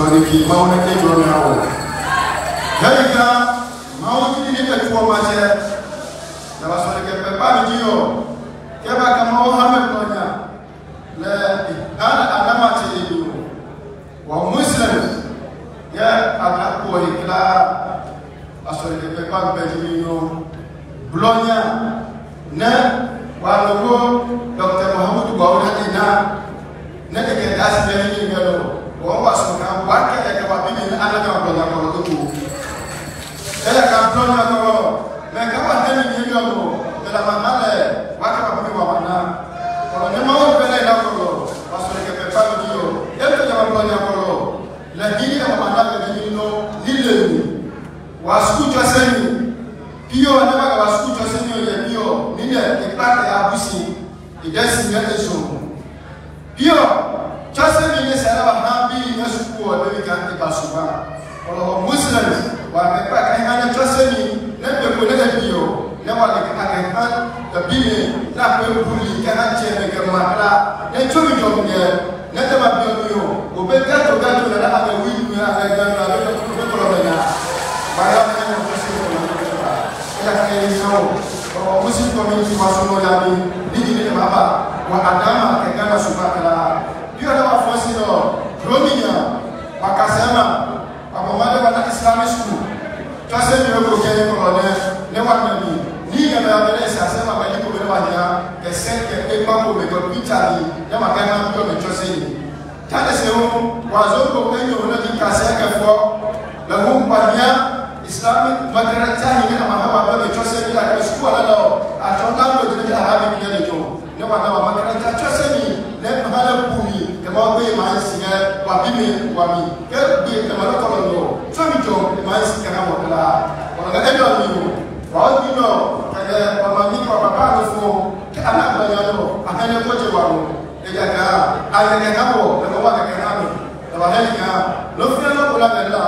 Soniki, Mount Edward. Yalika, Mount Edward for my share. There was like a Pepamio. Kebaka Mohammed Konya. Le Adamati you. Or Muslims. Yeah, I'm not going to as well as the Pepam Pedimino. Blonia. Ne, while Dr. Mohammed Bawumia. Neke das beni ngelo wo waso kan wake e ka babi ni ana ka blonya ko to ela ka blonya ko me ka wa tani ni ngelo ela mamale wake babi wa wana ko ne mawo bele na ko waso ke pe pa ni yo e to ja blonya ko la dini ka mamala ke ni no lile ni wasu cho seni pio na ba wasu cho seni ye pio ni ne ke pa ya busi idesi ngete so Pio, just a minute, I have been in a school, we can't take a super. Or Muslims, while the pack and just a minute, never put a Pio, never like I can the billion, not very bully, cannot change a matra, then two million here, never be you, who better to get to another week, we are going to by our kind of Muslim community was no yabi, leading in Baba. Adama kegana supakala dio na wafuasi no Bawumia wakasema wapomade wana Islamic school twase ni wako kwenye kolone ne wanabi ni ngana ya beleza asema bali ko bele wanya keseke ekpambo me ko pitali ya magana ndo me twase ni tane se ho wazoko kwenye unaji kaseke fo la humpania Islamic madrasa ni na mahaba me twase ni la school la atonda ndo ni arabi ni le to ne wana wa makaranta choseni ne mahala bumi ke ba be ma singa wa bimi wa mi ke be ke ma ko no so mi jo ma singa na wa kala wa ga endo mi wa bi no ke wa ma mi ko ba ba no fo ke ana ba ya no akane ko je wa no e ga ga a ne ka bo ne wa ga na mi wa he ga lo fi no ko la la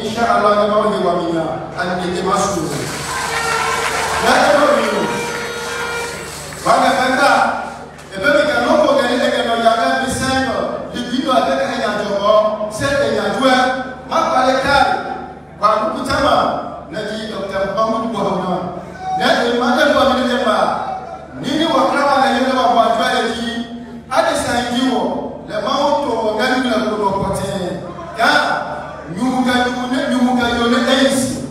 insha Allah ne ba wa mi na an ni ma su ya endo mi Banga kanda, ebebe ka no ko gani ege no yaga bisengo, libido ateke nya jobo, sete nya jwe, makale kali, kwa kutama na ji Dr. Mohammed Bawumia. Na imane kwa mnema, nini wakrawa na yele wa kwa jwe ji, ade sanjiwo, le mauto gani na ko pote. Ka nyumuga yone ensi.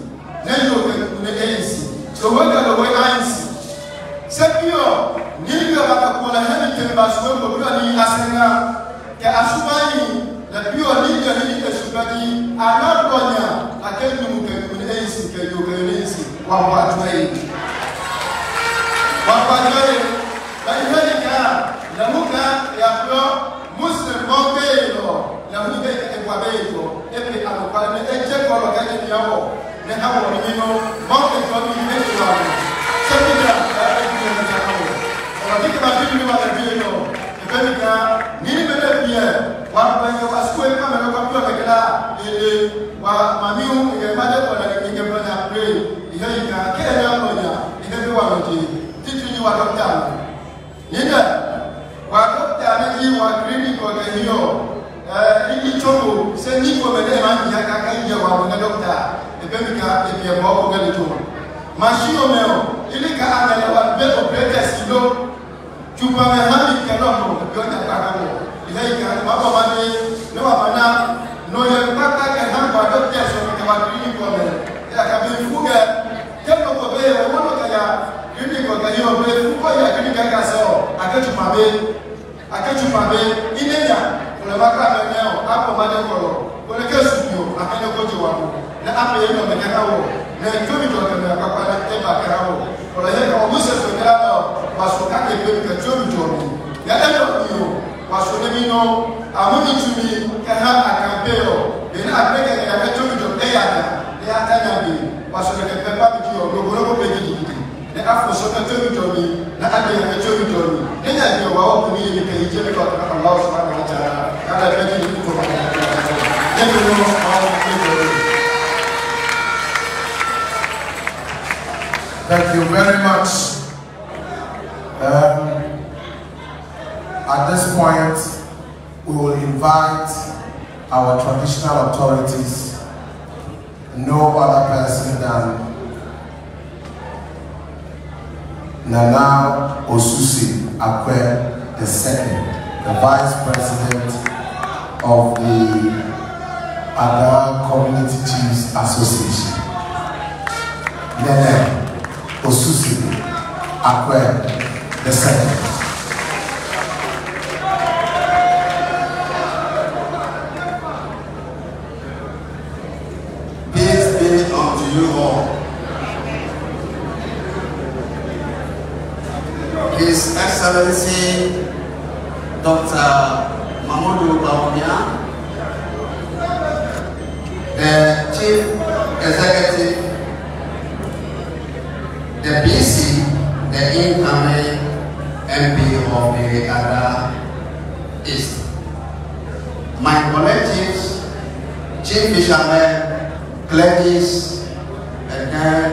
Na yoga ne ensi. So wanga lo we ensi. Sepio, nilio wakakuwa hemi tembasu wembo bila ni asenga ke asubani la pio nilio nilio subani anaponya akeni mukeni ke yoga yensi wa watwai la ihanika la muka ya pro muslim bombelo la muka e kwabeto epe alokale ne eje ko lo kani yawo ne hawo nino bonke to ni ne wa sepia Wakati mabili wa ndio ebeka nini bele bia wa banyo asko e kama na kwa kila ile wa mamiu e made kwa na kinge bana pray ihe ika kile ya moja ile bi wa mji titu ni wa daktari nenda wa daktari ni wa clinic kwa hiyo ili choko se ni kwa mede manji ya kaka nje wa na daktari ebeka e bia bo kwa ile choko mashino meo ili ka angala wa be operators ilo Chupa mehami kanono yonya kakamu. Ilaika baba mane no amana no yempaka ke hamba dokter so ke wadini ko me. Ya kabifuga kendo ko be wono kaya yuni ko kaya be ko ya kini kaka so akechupa be inenya kuna maka meneo hapo mane ko ko le kesu yo akene ko je wako na ape yeno me kakawo na tomi to ke me akapa na eba karawo ko le ko musa so kala Wasoka ke ka jomi ya endo yo wasone mino amuni tumi kana akampeo bena apeke ya ka jomi ya tanya bi wasone ke pepa bi yo logo pe ji ne afo so ka jomi na ade ya jomi ne ya bi wa o ni ni ke je ko Allah subhanahu wa ta'ala kada pe ji ko ba ne no Thank you very much. At this point, we will invite our our traditional authorities, no other person than Nana Osusi Akwe II, the Vice President of the Ada Community Chiefs Association. Nana Osusi Akwe II. Peace be unto you all. His Excellency Dr. Bawumia, the Chief Executive, the BC, the incoming MP of the Ada East, my colleagues, Chief Fishermen, clergies, and then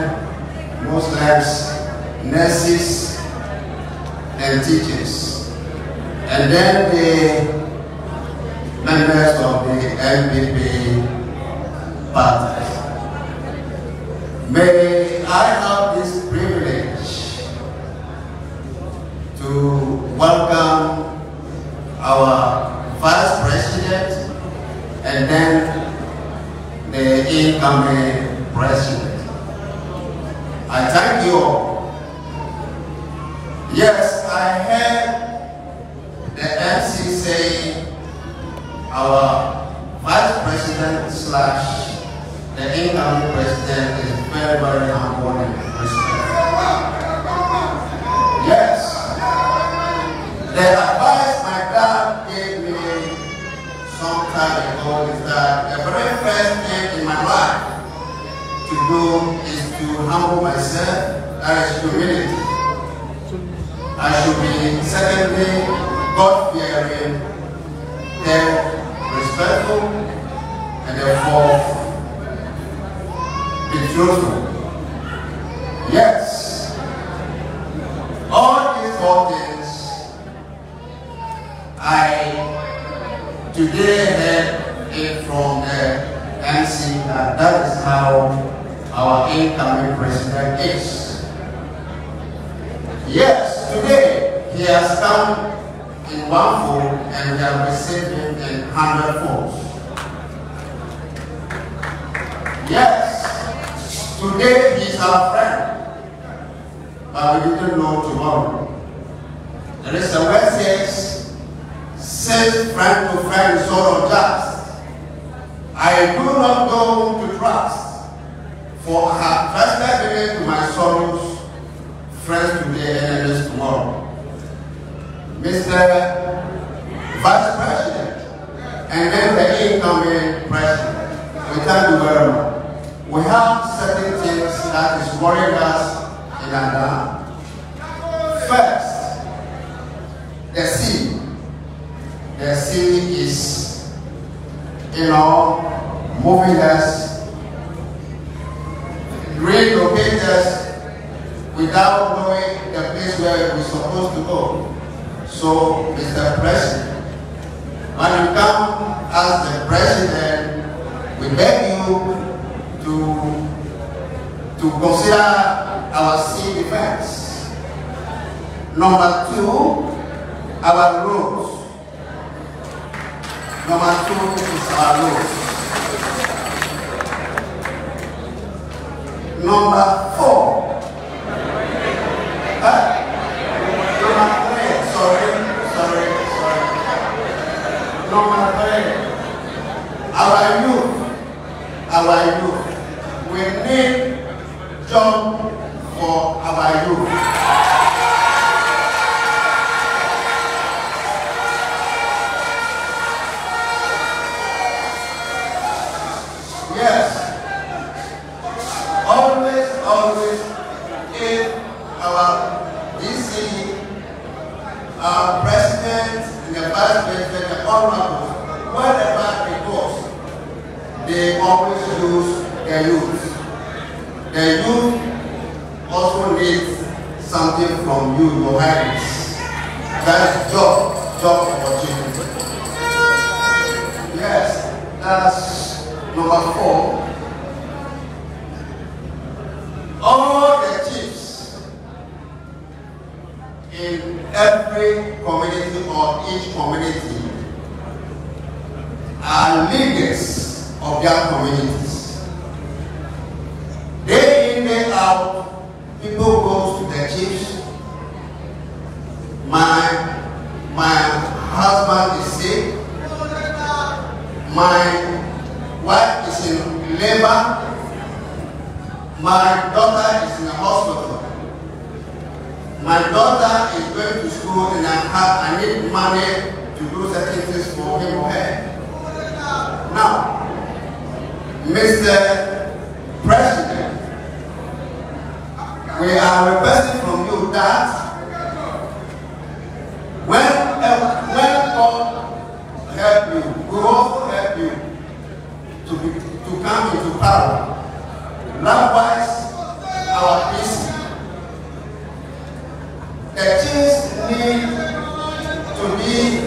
Muslims, nurses, and teachers, and then the members of the NPP party. May I have this privilege to welcome our Vice President and then the incoming President. I thank you all. Yes, I heard the MC say our Vice President / the incoming President is very, very humble and respectful. Yes, the advice my dad gave me some time ago is that the very first thing in my life to do is to humble myself, that is humility. I should be, secondly, God-fearing, then respectful, and therefore be truthful. Yes, all these four things, I today heard it from the MC that is how our incoming President is. Yes, today he has come in one fold and we have received him in 100 folds. Yes, today he is our friend, but we didn't know tomorrow. There is a word says friend to friend, sort of just. I do not go to trust, for I have trusted him to my sorrows. Friends today, enemies tomorrow. Mr. Vice President, and then the incoming President, we thank you very much. We have certain things that is worrying us in Ada. First, the sea. The sea is, moving us, relocate us, without knowing the place where we're supposed to go. So, Mr. President, when you come as the President, we beg you to consider our sea defense. Number two, our roads. Number two is our roads. Number four, Number three, our youth. We need job for our youth. Yes. Always, if our DC, our President, and the Vice President, the honorables, wherever it goes, they always use their youth. The youth also needs something from you, your highness. That's job opportunity. Yes, That's number 4. All the chiefs in every community or each community are leaders of their communities. Day in, day out, people go to the chiefs. My husband is sick. My wife is in labor. My daughter is in the hospital. My daughter is going to school and I need money to do certain things for him or her. Now, Mr. President, we are requesting from you that when God help you, we will also help you to come into power. Likewise, our peace. The chiefs need to be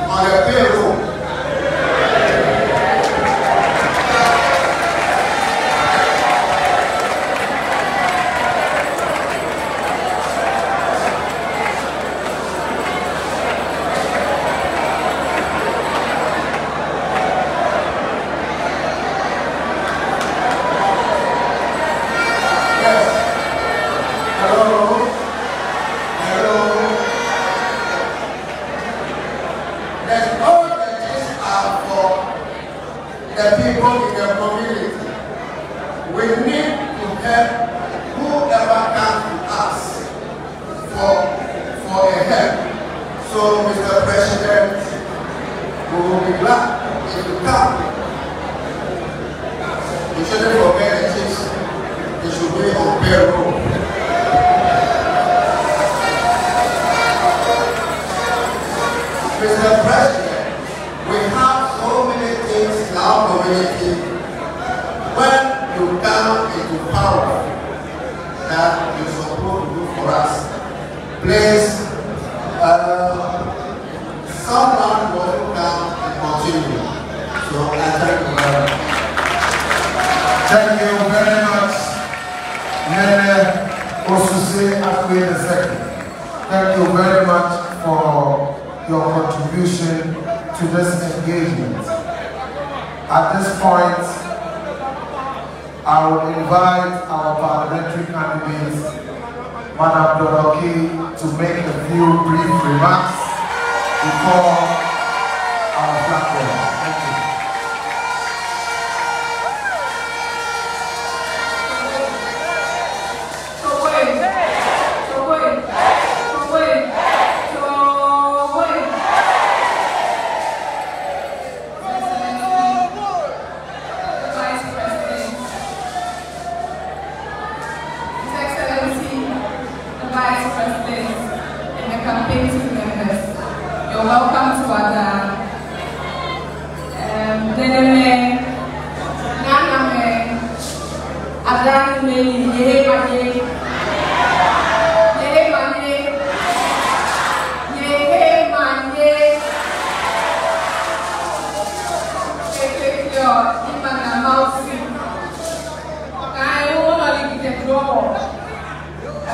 on the payroll. Thank you very much for your contribution to this engagement. At this point, I will invite our parliamentary candidates, Madam Doroki, to make a few brief remarks before our platform. Thank you. Welcome to our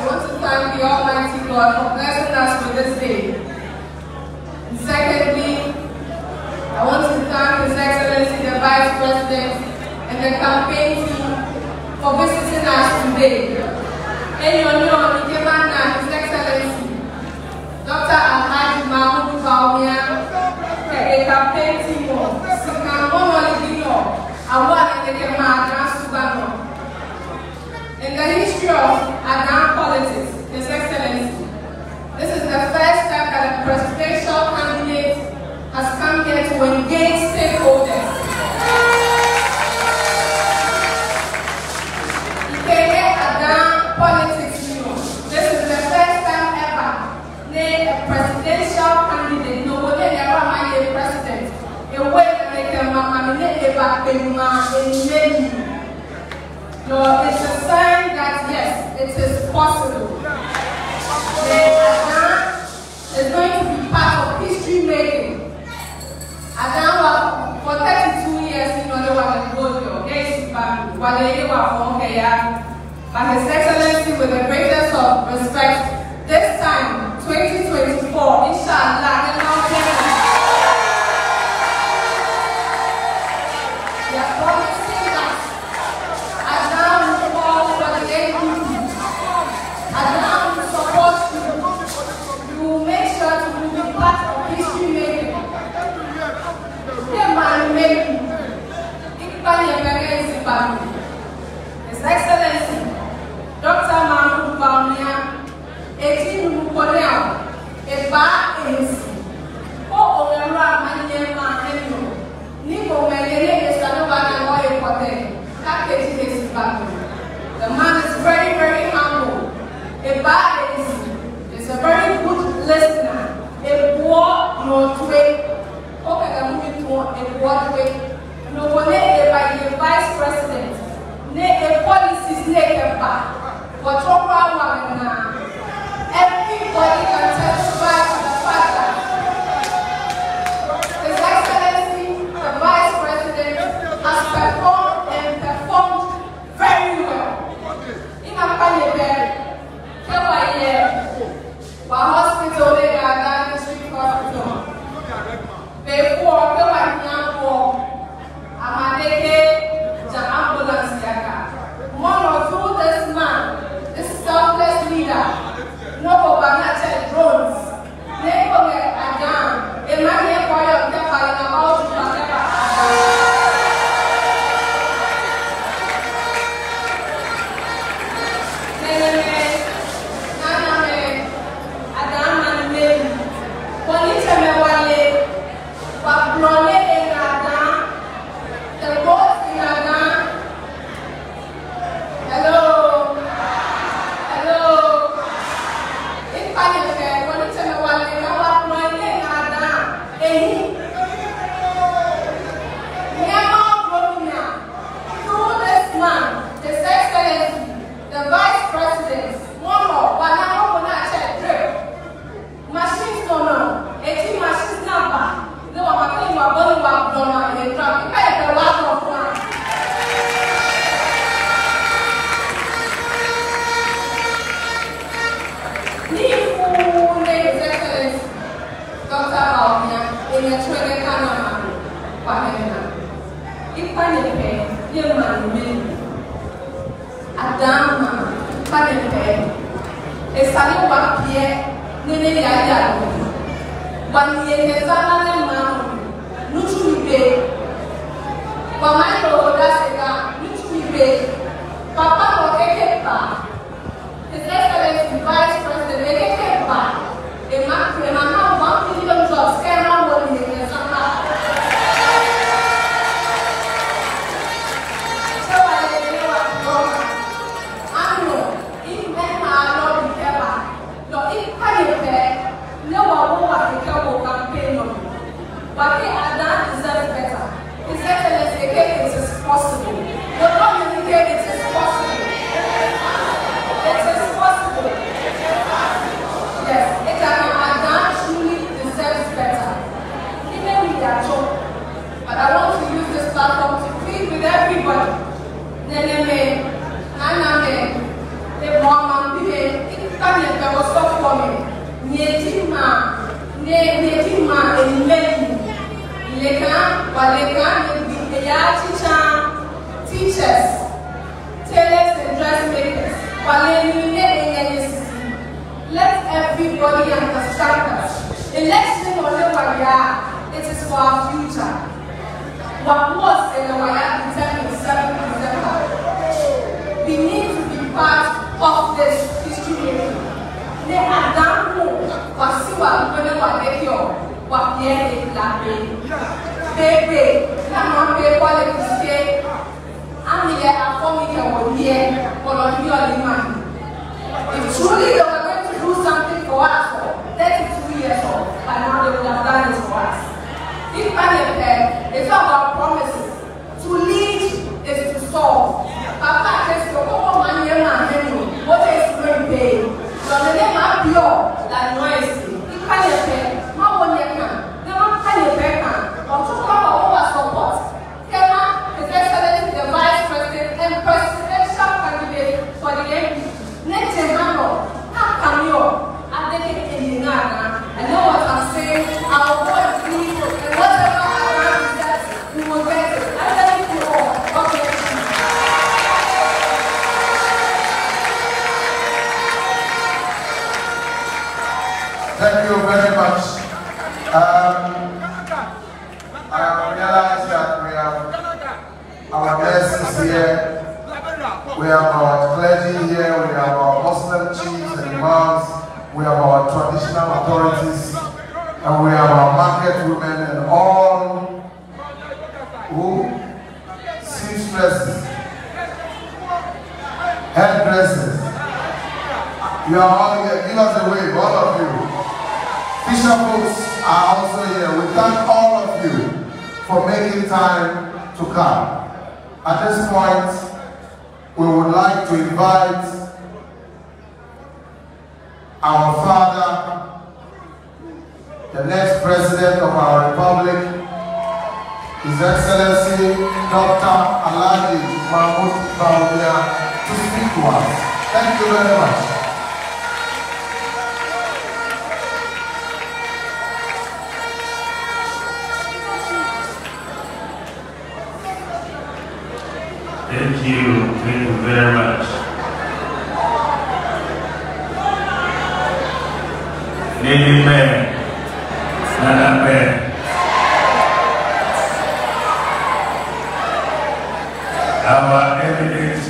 I want to thank the Almighty God for blessing us with this day. And secondly, I want to thank His Excellency the Vice President and the campaign team for visiting us today. And His Excellency Dr. Alhaji Mahmoud Bawumia, the campaign team of in the history of Adan politics, His Excellency, this is the first time that a presidential candidate has come here to engage stakeholders. Adan politics, this is the first time ever a presidential candidate, no one ever might be a president, a way that they can nominate no, it's a sign that yes, it is possible. Adan is going to be part of history making. Adan for 32 years. By His Excellency, with the greatest of respect, this time, 2024, inshallah, we are promising that Adam will fall for the NPP. Adam will support you. You will make sure to be part of history making. His Excellency, Dr. Bawumia, 18 Mukolea, a bar is oh, Nico Melene is another pote. The man is very, very humble. A bar is a very good listener. A war no way. Okay, I'm moving to a war way. No one by the Vice President. Ne a policies ne back. But everybody can testify to the fact that His Excellency, the Vice President, has performed and performed very well. In a hospital, they are district hospital. Before the ambulance yaka. One or two, this man, this selfless leader, no overnight drones. They go get a gun. A man here for your pepper in a house to whatever. Teachers, tailors and dressmakers, let everybody understand that election it is for our future. What was in the determined December? We need to be part of this history. They are done more. Baby, I'm not pay quality stay. I'm here at Bawumia for if truly they were going to do something for us for 32 years old, by now they would have done this for us. If it's not about promises. To lead is to solve. Papa says, what is going to pay? So the name of pure, that noise. If I have no one can, never can you back or to cover over support. very much. I realize that we have our guests here. We have our clergy here, we have our Muslim chiefs and imams, we have our traditional authorities, and we have our market women and all who seamstresses, hairdressers. You are all here. Give us a wave, all of you. Fisher folks are also here. We thank all of you for making time to come. At this point, we would like to invite our father, the next president of our republic, His Excellency Dr. Alhaji Mahmoud Bawumia, to speak to us. Thank you very much. Thank you very much. Amen. Amen. Our eminent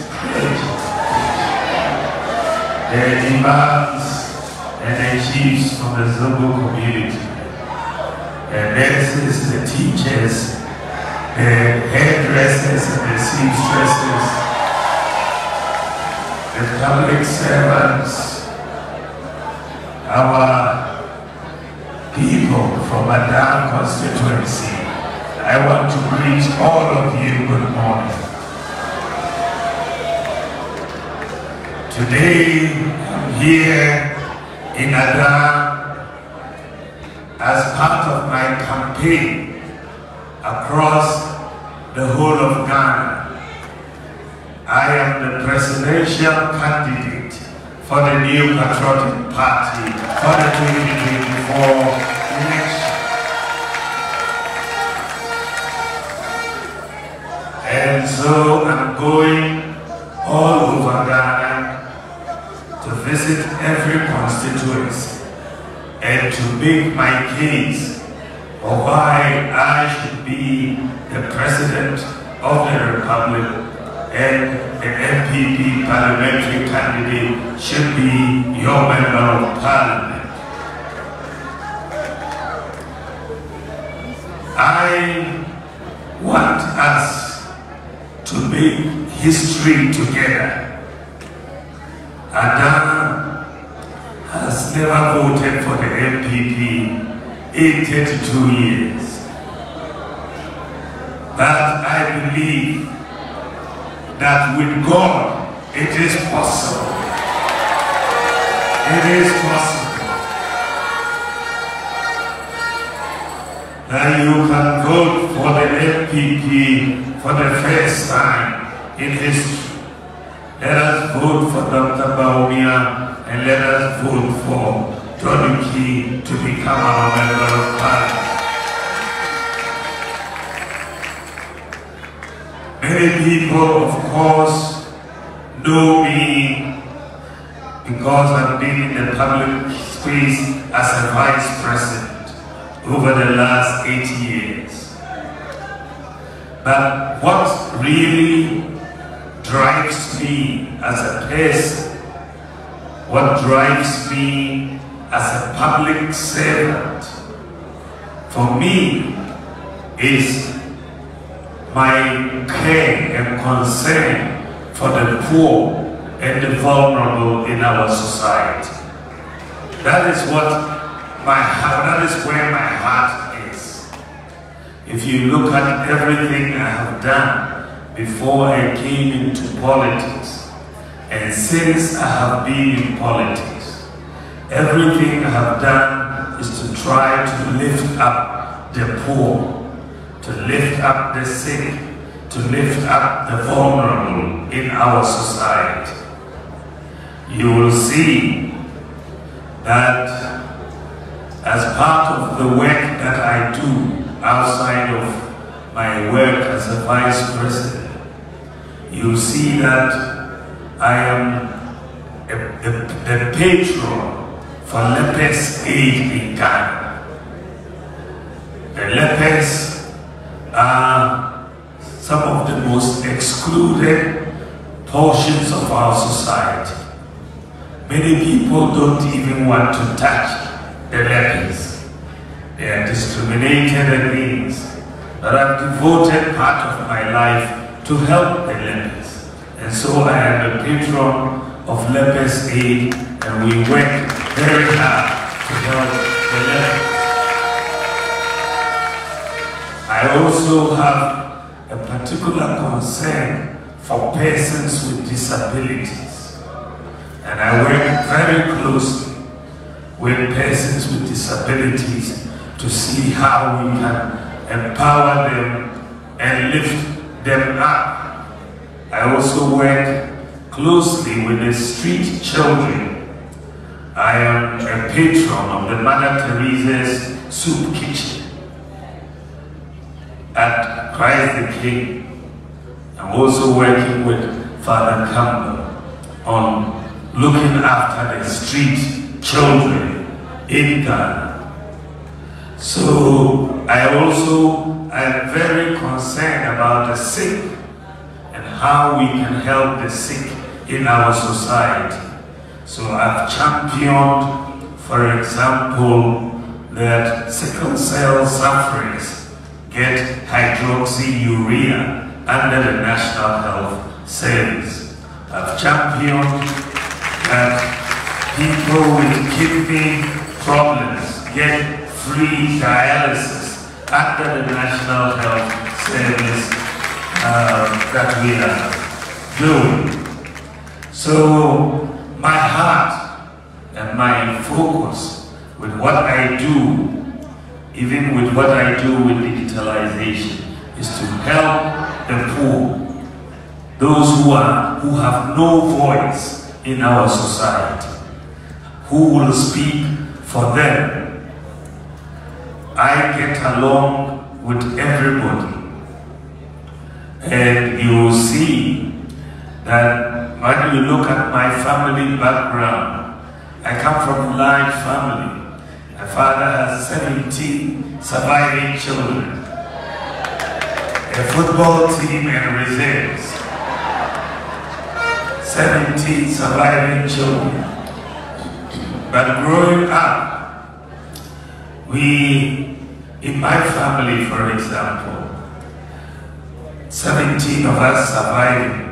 the imams and the chiefs from the Zobo community, the nurses, the teachers, the hairdressers and the seamstresses, the public servants, our people from Adam constituency. I want to greet all of you good morning. Today I'm here in Adam as part of my campaign across the whole of Ghana. I am the presidential candidate for the New Patriotic Party for the 2024 election. And so I'm going all over Ghana to visit every constituency and to make my case for why I should be the President of the Republic and the NPP parliamentary candidate should be your Member of Parliament. I want us to make history together. Adam has never voted for the NPP in 32 years. But I believe that with God, it is possible. It is possible that you can vote for the NPP for the first time in history. Let us vote for Dr. Bawumia and let us vote for Tony to become our Member of Parliament. Many people, of course, know me because I've been in the public space as a vice president over the last 8 years. But what really drives me as a person, what drives me as a public servant, for me, is my care and concern for the poor and the vulnerable in our society. That is what my heart, that is where my heart is. If you look at everything I have done before I came into politics, and since I have been in politics, everything I have done is to try to lift up the poor, to lift up the sick, to lift up the vulnerable in our society. You will see that as part of the work that I do outside of my work as a vice president, you see that I am a patron for lepers aid in Ghana. The lepers are some of the most excluded portions of our society. Many people don't even want to touch the lepers. They are discriminated against. But I've devoted part of my life to help the lepers. And so I am a patron of Lepers Aid, and we work very hard to help the lepers. I also have a particular concern for persons with disabilities. And I work very closely with persons with disabilities to see how we can empower them and lift them up. I also work closely with the street children. I am a patron of the Mother Teresa's Soup Kitchen at Christ the King. I'm also working with Father Campbell on looking after the street children in Ghana. So I also am very concerned about the sick and how we can help the sick in our society. So I've championed, for example, that sickle cell sufferers get hydroxyurea under the National Health Service. I've championed that people with kidney problems get free dialysis under the National Health Service that we are doing. So my heart and my focus with what I do, even with what I do with digitalization, is to help the poor, those who have no voice in our society, who will speak for them. I get along with everybody, and you will see that when you look at my family background, I come from a large family. My father has 17 surviving children, a football team and reserves. 17 surviving children. But growing up, in my family, for example, 17 of us surviving.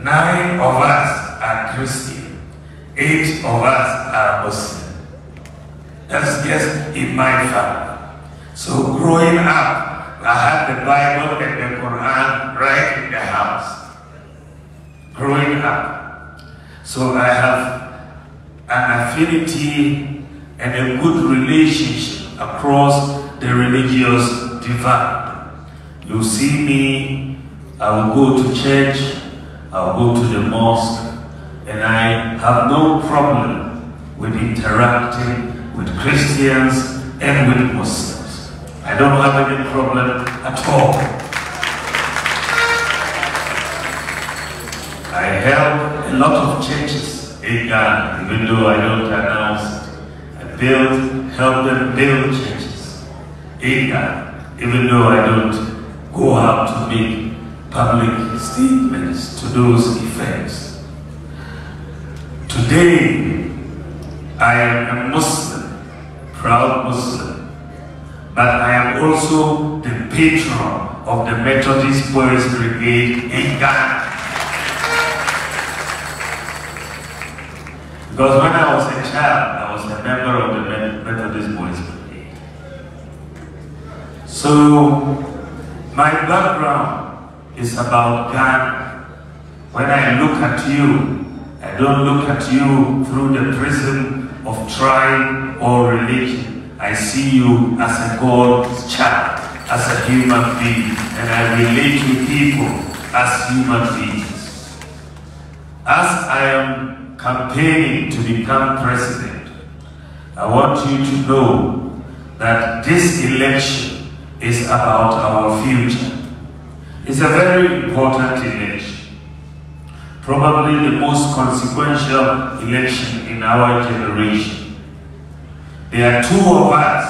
9 of us are Christian. 8 of us are Muslim. That's just in my family. So growing up, I had the Bible and the Quran right in the house. Growing up. So I have an affinity and a good relationship across the religious divide. You see me, I will go to church, I will go to the mosque, and I have no problem with interacting with Christians and with Muslims. I don't have any problem at all. I help a lot of churches in Ghana, even though I don't announce it. Help them build churches in Ghana, even though I don't go out to make public statements to those effects. Today, I am a Muslim, proud Muslim, but I am also the patron of the Methodist Boys Brigade in Ghana. Because when I was a child, I was a member of the Methodist Boys Brigade. So, my background is about Ghana. When I look at you, I don't look at you through the prism of tribe or religion. I see you as a God's child, as a human being, and I relate to people as human beings. As I am campaigning to become president, I want you to know that this election is about our future. It's a very important election. Probably the most consequential election in our generation. There are two of us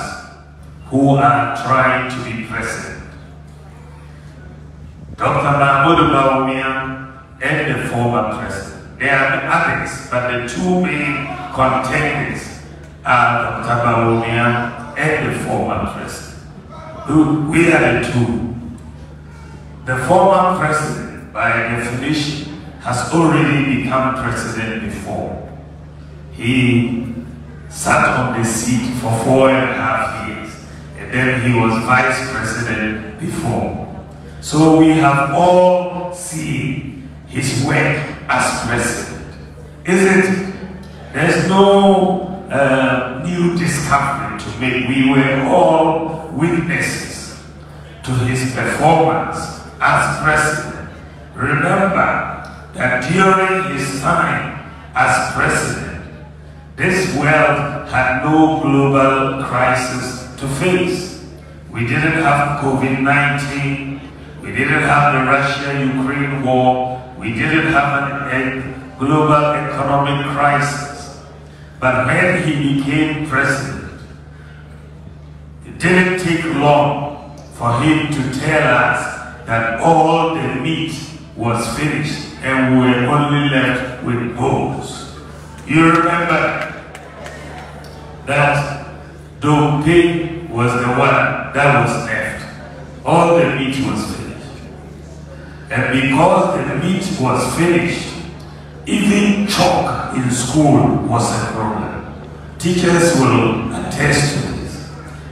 who are trying to be president. Dr. Bawumia and the former president. There are others, but the two main contenders are Dr. Bawumia and the former president. We are the two. The former president, by definition, has already become president before. He sat on the seat for 4.5 years, and then he was vice president before. So we have all seen his work as president. Isn't it? There's no new discovery to make. We were all witnesses to his performance as president. Remember that during his time as president, this world had no global crisis to face. We didn't have COVID-19. We didn't have the Russia-Ukraine war. We didn't have a global economic crisis. But when he became president, it didn't take long for him to tell us that all the meat was finished and we were only left with bones. You remember that Dompe was the one that was left. All the meat was finished. And because the meat was finished, even chalk in school was a problem. Teachers will attest to this.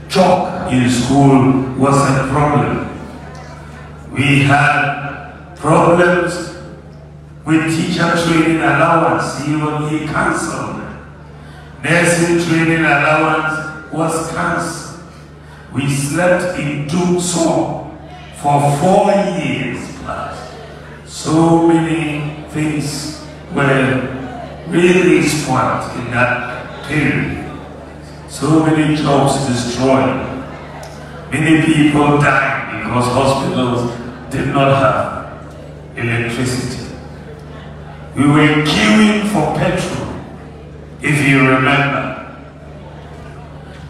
Chalk in school was a problem. We had problems with teacher training allowance. He cancelled. Nursing training allowance was cancelled. We slept in Tucson for 4 years plus. So many things were really spoiled in that period. So many jobs destroyed. Many people died because hospitals did not have electricity. We were queuing for petrol, if you remember.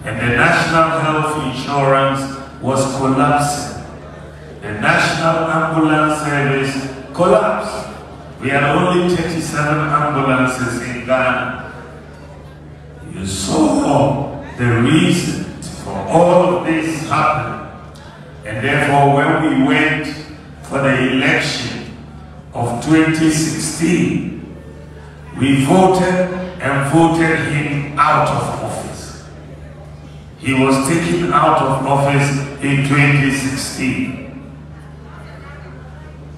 And the National Health Insurance was collapsing. The National Ambulance Service collapsed. We had only 37 ambulances in Ghana. You saw the reason for all of this happening. And therefore, when we went for the election of 2016, we voted and voted him out of office. He was taken out of office in 2016.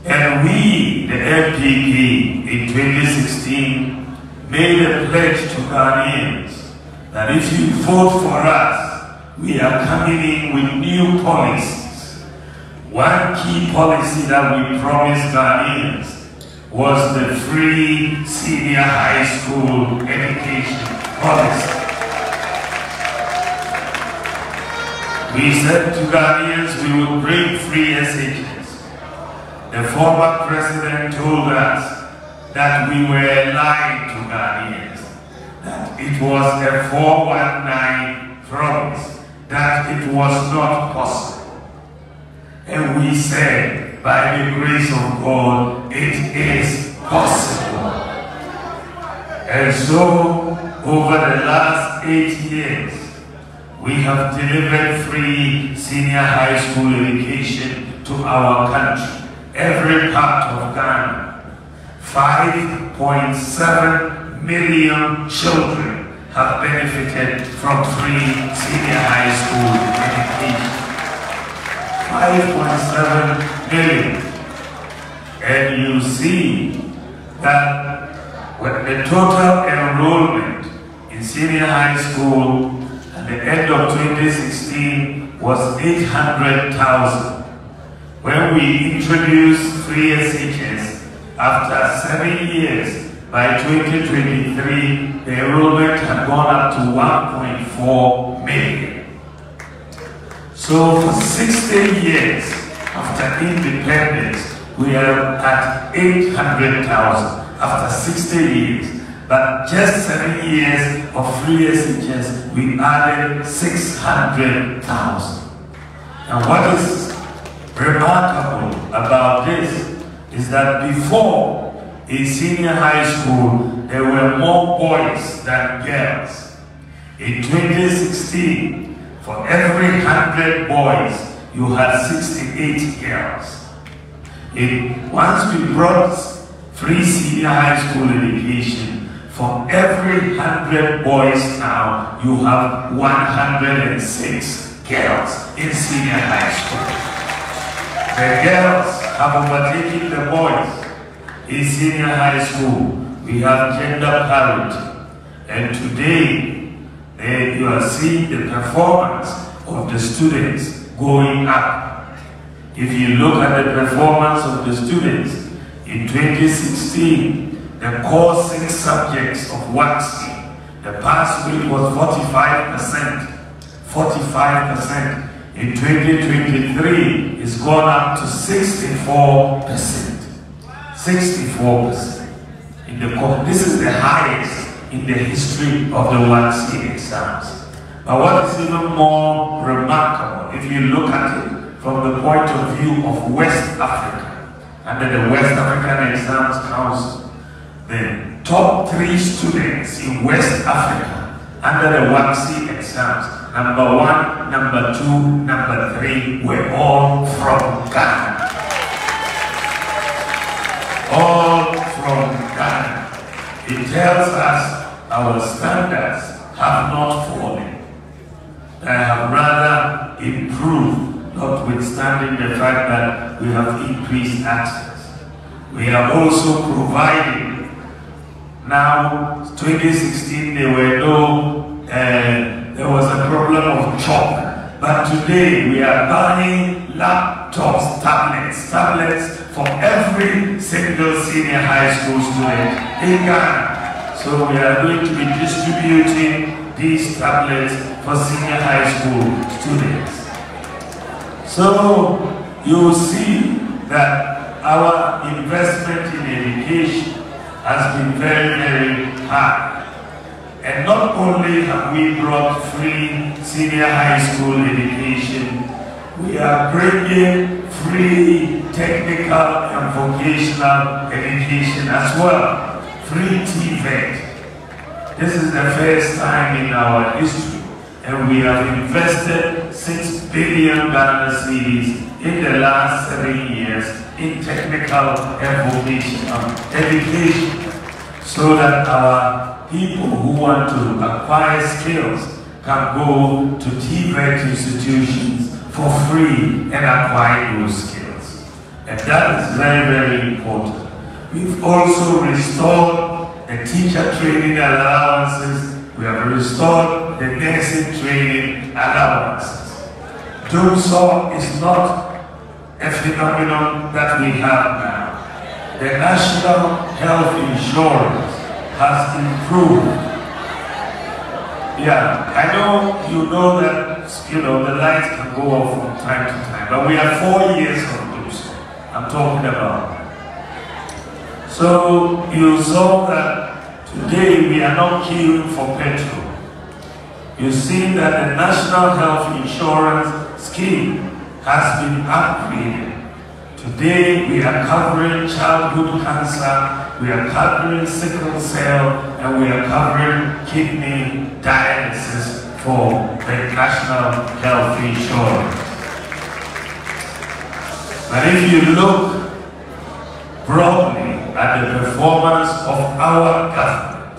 And we, the NPP, in 2016, made a pledge to Ghanaians that if you vote for us, we are coming in with new policies. One key policy that we promised Ghanaians was the free senior high school education policy. We said to Ghanaians we would bring free SHS. The former president told us that we were lying to Ghanaians, that it was a 419 promise, that it was not possible. And we said, by the grace of God, it is possible. And so, over the last 8 years, we have delivered free senior high school education to our country. Every part of Ghana, 5.7 million children have benefited from free senior high school education. 5.7 million. And you see that when the total enrollment in senior high school at the end of 2016 was 800,000. When we introduced free SHS, after 7 years, by 2023, the enrollment had gone up to 1.4 million. So for 60 years after independence, we are at 800,000 after 60 years. But just 7 years of free SHS, we added 600,000. And what is remarkable about this is that before, in senior high school, there were more boys than girls. In 2016, for every 100 boys, you had 68 girls. Once we brought free senior high school education, for every 100 boys now, you have 106 girls in senior high school. The girls have overtaken the boys in senior high school. We have gender parity. And today, you are seeing the performance of the students going up. If you look at the performance of the students, in 2016, the core 6 subjects of WACC, the pass rate was 45%. 45%. In 2023, it's gone up to 64%. 64%. In the core, this is the highest in the history of the WACC exams. But what is even more remarkable, if you look at it from the point of view of West Africa, under the West African Exams Council, the top 3 students in West Africa under the WACC exams, number 1, number 2, number 3, were all from Ghana. All from Ghana. It tells us our standards have not fallen. They have rather improved, notwithstanding the fact that we have increased access. We are also providing. Now, 2016, there was a problem of chalk. But today, we are buying laptops, tablets for every single senior high school student in Ghana. So we are going to be distributing these tablets for senior high school students. So you will see that our investment in education has been very, very high. And not only have we brought free senior high school education, we are bringing free technical and vocational education as well. Free TVET. This is the first time in our history, and we have invested 6 billion Ghana cedis in the last 7 years in technical and vocational education, so that our people who want to acquire skills can go to TVET institutions for free and acquire those skills. And that is very, very important. We've also restored the teacher training allowances. We have restored the nursing training allowances. DOSO is not a phenomenon that we have now. The National Health Insurance has improved. Yeah, I know you know that the lights can go off from time to time, but we have 4 years of DOSO. I'm talking about. So you saw that today we are not queuing for petrol. You see that the National Health Insurance Scheme has been upgraded. Today we are covering childhood cancer, we are covering sickle cell, and we are covering kidney dialysis for the National Health Insurance. But if you look broadly at the performance of our government,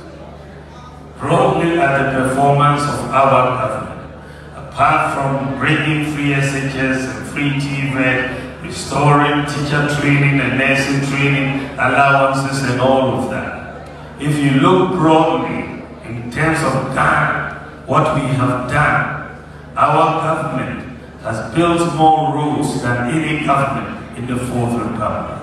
apart from bringing free SHS and free TVET, restoring teacher training and nursing training allowances and all of that. If you look broadly in terms of Ghana, what we have done, our government has built more roads than any government in the Fourth Republic.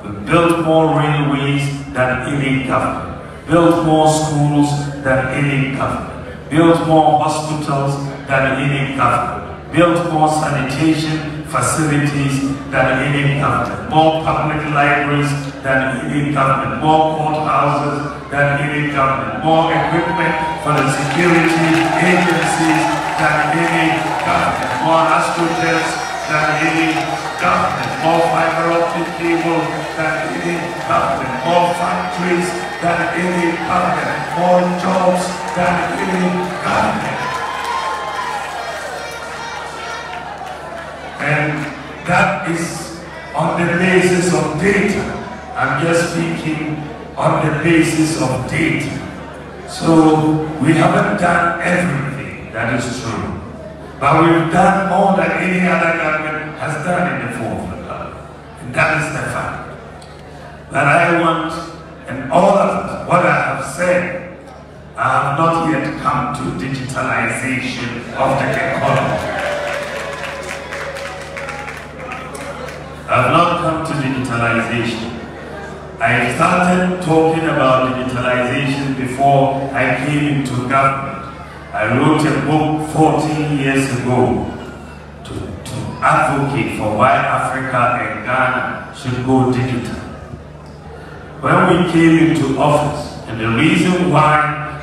We built more railways than any government, built more schools than any government, built more hospitals than any government, built more sanitation facilities than any government, more public libraries than any government, more courthouses than any government, more equipment for the security agencies than any government, more hospitals than any government, more fiber optic cable than any government, more factories than any government, more jobs than any government. And that is on the basis of data. I'm just speaking on the basis of data. So we haven't done everything, that is true. But we've done more than any other government has done in the fourth republic. And that is the fact. But I want, and all of what I have said, I have not yet come to digitalization of the economy. I have not come to digitalization. I started talking about digitalization before I came into government. I wrote a book 14 years ago to advocate for why Africa and Ghana should go digital. When we came into office, and the reason why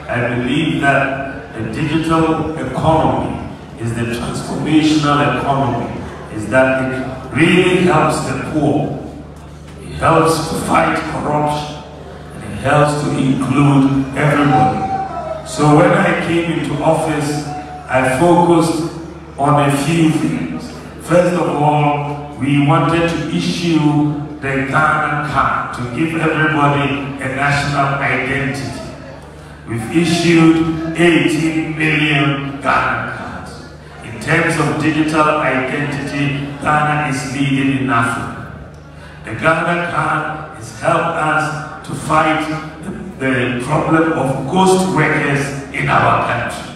I believe that the digital economy is the transformational economy is that it really helps the poor. It helps to fight corruption. And it helps to include everybody. So when I came into office, I focused on a few things. First of all, we wanted to issue the Ghana card to give everybody a national identity. We've issued 18 million Ghana cards. In terms of digital identity, Ghana is leading in Africa. The Ghana card has helped us to fight the problem of ghost workers in our country.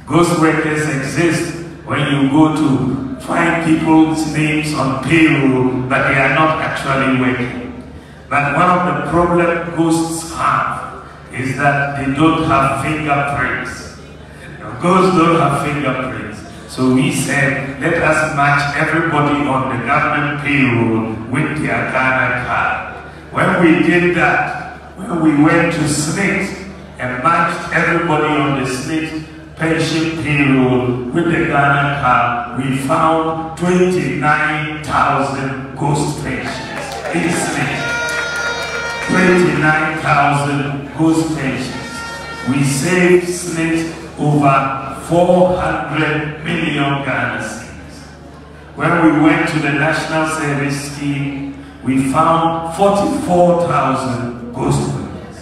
Ghost workers exist when you go to find people's names on payroll, but they are not actually working. But one of the problems ghosts have is that they don't have fingerprints. Ghosts don't have fingerprints. So we said, let us match everybody on the government payroll with their Ghana card. When we did that, when we went to SNIT and matched everybody on the SNIT pension payroll with the Ghana card, we found 29,000 ghost pensions in SNIT. 29,000 ghost pensions. We saved SNIT over 400 million Ghana cedis. When we went to the National Service Scheme, we found 44,000 ghost workers.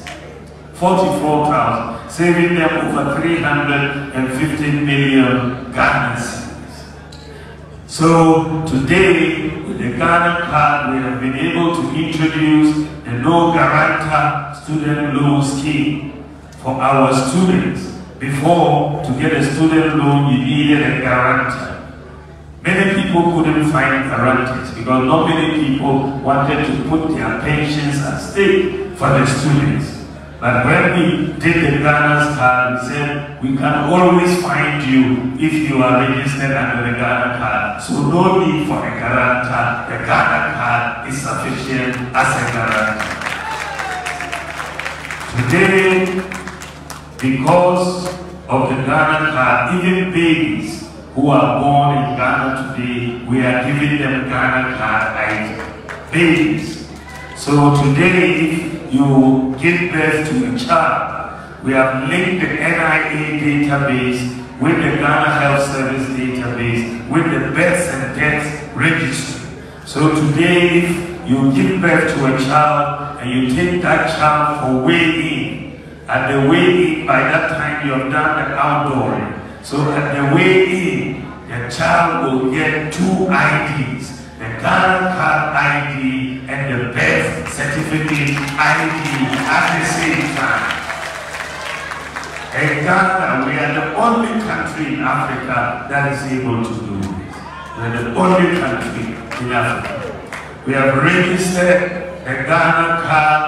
44,000, saving them over 350 million Ghana cedis. So today, with the Ghana card, we have been able to introduce the no guarantor student loan scheme for our students. Before, to get a student loan, you needed a guarantor. Many people couldn't find guarantors because not many people wanted to put their pensions at stake for the students. But when we did the Ghana's card, we said, we can always find you if you are registered under the Ghana card. So no need for a guarantor. The Ghana card is sufficient as a guarantor. Today, because of the Ghana card, even babies who are born in Ghana today, we are giving them Ghana card ID. Babies. So today, if you give birth to a child, we have linked the NIA database with the Ghana Health Service database, with the births and deaths registry. So today, if you give birth to a child and you take that child for weigh-in, at the weigh-in, by that time you have done the outdooring. So at the weigh-in, the child will get two IDs, the Ghana card ID and the birth certificate ID at the same time. In Ghana, we are the only country in Africa that is able to do this. We are the only country in Africa. We have registered the Ghana card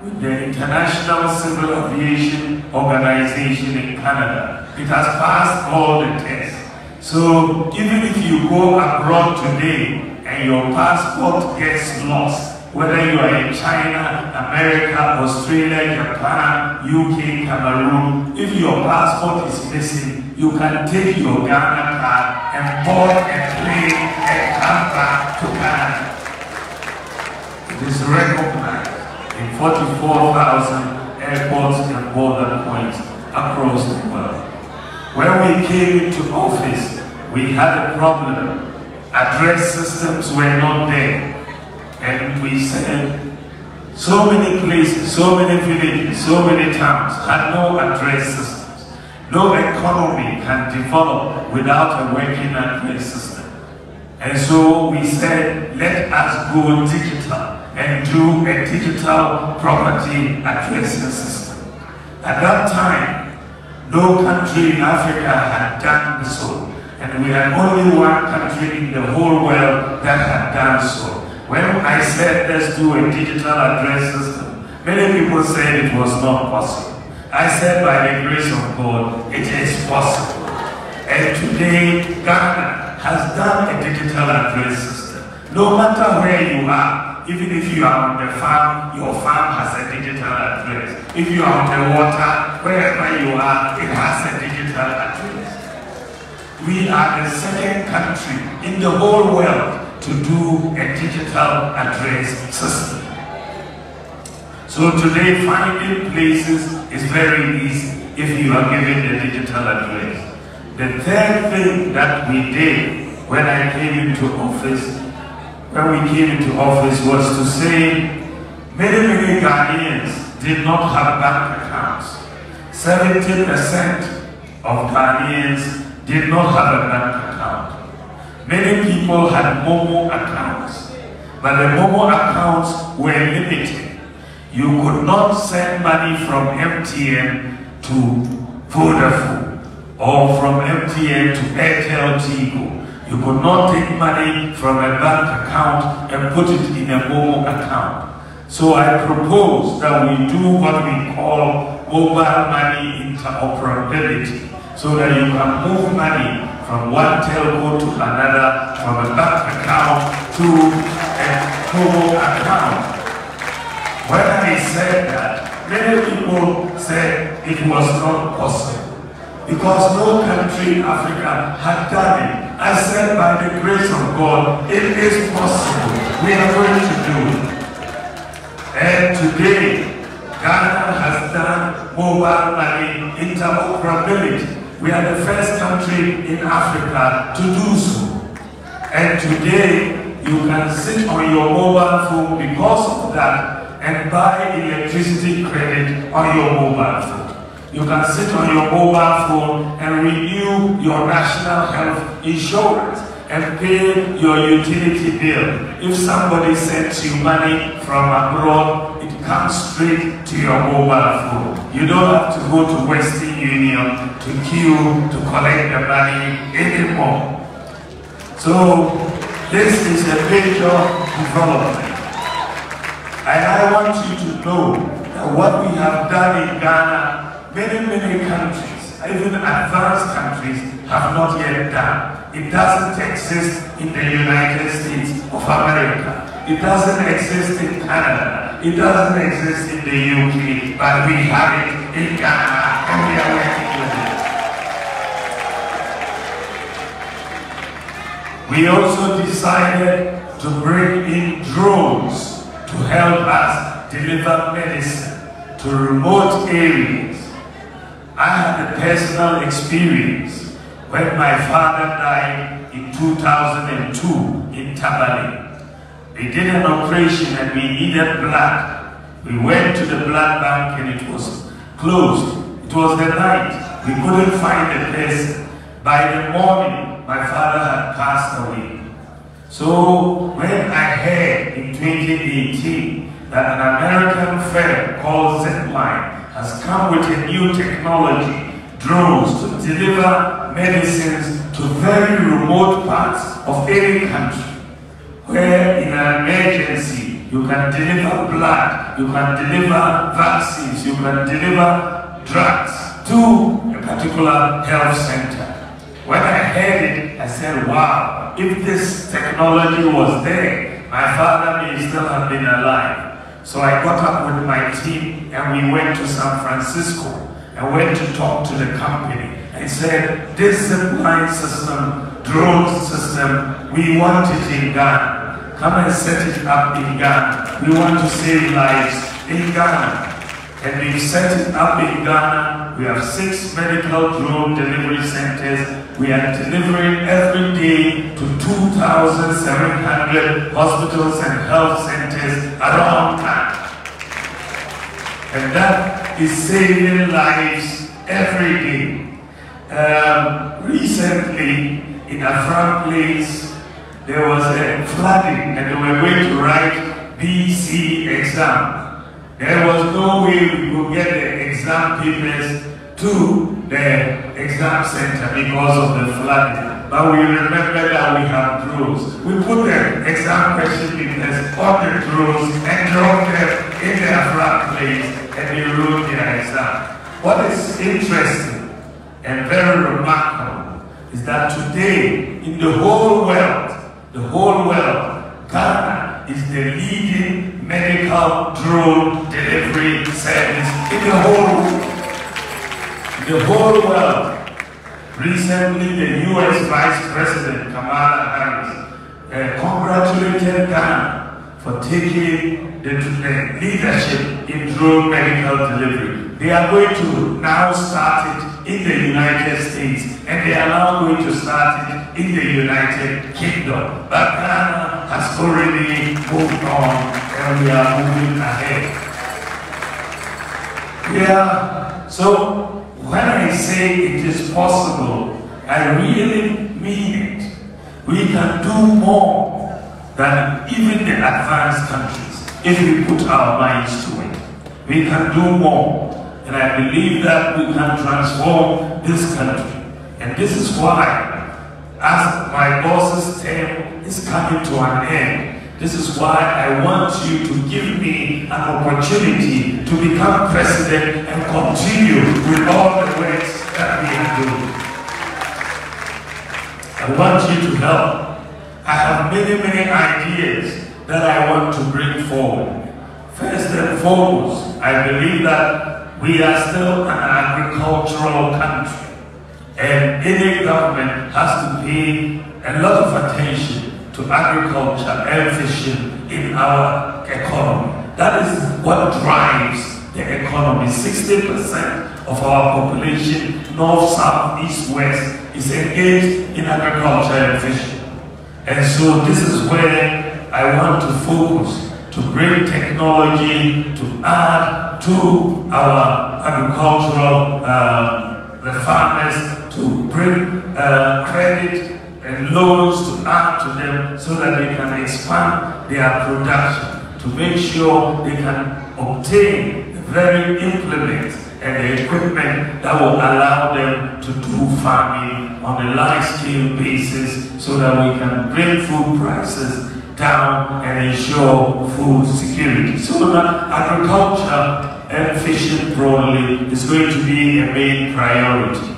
with the International Civil Aviation Organization in Canada. It has passed all the tests. So even if you go abroad today and your passport gets lost, whether you are in China, America, Australia, Japan, UK, Cameroon, if your passport is missing, you can take your Ghana card and board a plane and come back to Ghana. It is recognized in 44,000 airports and border points across the world. When we came into office, we had a problem. Address systems were not there. And we said, so many places, so many villages, so many towns had no address systems. No economy can develop without a working address system. And so we said, let us go digital and do a digital property addressing system. At that time, no country in Africa had done so. And we had only one country in the whole world that had done so. When I said let's do a digital address system, many people said it was not possible. I said by the grace of God, it is possible. And today, Ghana has done a digital address system. No matter where you are, even if you are on the farm, your farm has a digital address. If you are on the water, wherever you are, it has a digital address. We are the second country in the whole world to do a digital address system. So today, finding places is very easy if you are given the digital address. The third thing that we did when I came into office, was to say many Ghanaians did not have bank accounts. 70% of Ghanaians did not have a bank account. Many people had Momo accounts, but the Momo accounts were limited. You could not send money from MTN to Vodafone or from MTN to Airtel Tigo. You could not take money from a bank account and put it in a Momo account. So I propose that we do what we call mobile money interoperability, so that you can move money from one telco to another, from a bank account to a Momo account. When I said that, many people said it was not possible, because no country in Africa had done it. I said, by the grace of God, it is possible. We are going to do it. And today, Ghana has done mobile money interoperability. We are the first country in Africa to do so. And today, you can sit on your mobile phone because of that and buy electricity credit on your mobile phone. You can sit on your mobile phone and renew your national health insurance and pay your utility bill. If somebody sends you money from abroad, it comes straight to your mobile phone. You don't have to go to Western Union to queue to collect the money anymore. So this is a major development. And I want you to know that what we have done in Ghana, many countries, even advanced countries, have not yet done. It doesn't exist in the United States of America. It doesn't exist in Canada. It doesn't exist in the UK, but we have it in Ghana and we are working with it. We also decided to bring in drones to help us deliver medicine to remote areas. I had a personal experience when my father died in 2002 in Tabali. They did an operation and we needed blood. We went to the blood bank and it was closed. It was the night. We couldn't find the person. By the morning, my father had passed away. So when I heard in 2018 that an American firm called Zipline has come with a new technology, drones, to deliver medicines to very remote parts of any country, where in an emergency you can deliver blood, you can deliver vaccines, you can deliver drugs to a particular health center. When I heard it, I said, wow, if this technology was there, my father may still have been alive. So I got up with my team and we went to San Francisco and went to talk to the company and said, this zipline system, drone system, we want it in Ghana. Come and set it up in Ghana. We want to save lives in Ghana. And we've set it up in Ghana. We have 6 medical drone delivery centers. We are delivering every day to 2,700 hospitals and health centers around Ghana. And that is saving lives every day. Recently, in Afram Place, there was a flooding and they were going to write BC exam. There was no way we could get the exam papers to the exam center because of the flooding. But we remember that we have drones. We put the exam question papers on the drones and dropped them in their flat place and they wrote their exam. What is interesting and very remarkable is that today in the whole world, Ghana is the leading medical drone delivery service in the whole world. Recently, the U.S. Vice President Kamala Harris congratulated Ghana for taking the leadership in drone medical delivery. They are going to now start it in the United States, and they are now going to start it in the United Kingdom. But Ghana has already moved on, and we are moving ahead. So when I say it is possible, I really mean it. We can do more than even the advanced countries if we put our minds to it. We can do more. And I believe that we can transform this country. And this is why, as my boss's term is coming to an end, this is why I want you to give me an opportunity to become president and continue with all the works that we are doing. I want you to help. I have many ideas that I want to bring forward. First and foremost, I believe that we are still an agricultural country, and any government has to pay a lot of attention to agriculture and fishing in our economy. That is what drives the economy. 60% of our population, north, south, east, west, is engaged in agriculture and fishing. And so this is where I want to focus, to bring technology to add to our agricultural, the farmers, to bring credit and loans to add to them so that they can expand their production, to make sure they can obtain the very implements and the equipment that will allow them to do farming on a large-scale basis so that we can bring food prices down and ensure food security. So that agriculture and fishing broadly is going to be a main priority.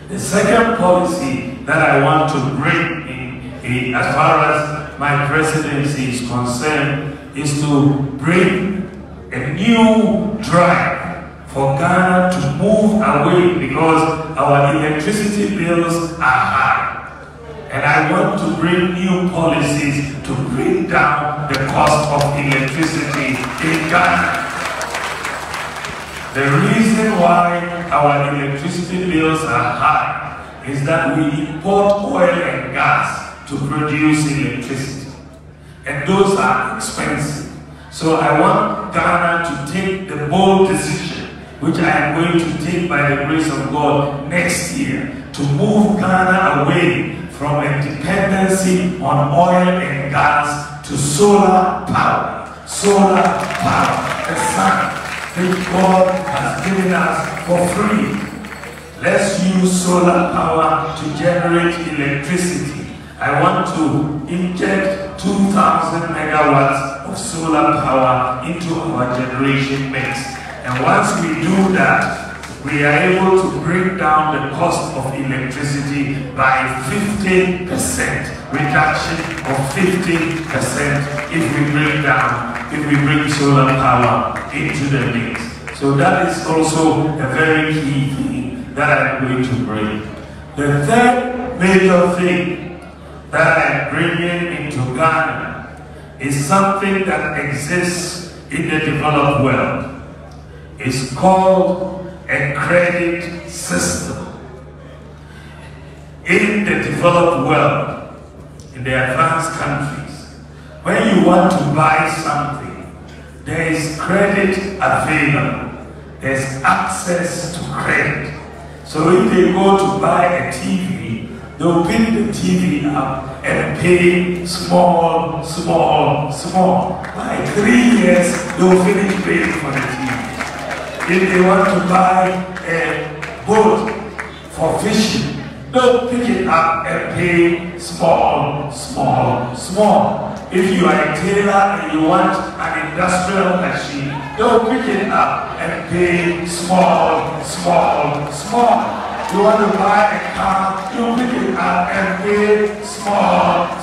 The second policy that I want to bring in, as far as my presidency is concerned, is to bring a new drive for Ghana to move away because our electricity bills are high. And I want to bring new policies to bring down the cost of electricity in Ghana. The reason why our electricity bills are high is that we import oil and gas to produce electricity. And those are expensive. So I want Ghana to take the bold decision, which I am going to take by the grace of God next year, to move Ghana away from a dependency on oil and gas to solar power. Solar power, the sun, which God has given us for free. Let's use solar power to generate electricity. I want to inject 2,000 megawatts of solar power into our generation mix. And once we do that, we are able to bring down the cost of electricity by 50%, reduction of 50% if we bring solar power into the mix. So that is also a very key thing that I'm going to bring. The third major thing that I'm bringing into Ghana is something that exists in the developed world. It's called a credit system. In the developed world, in the advanced countries, when you want to buy something, there is credit available. There's access to credit. So if they go to buy a TV, they'll pick the TV up and pay small. By 3 years, they'll finish paying for the TV. If they want to buy a boat for fishing, they'll pick it up and pay small. If you are a tailor and you want an industrial machine, they'll pick it up and pay small. You want to buy a car, you'll pick it up and pay small.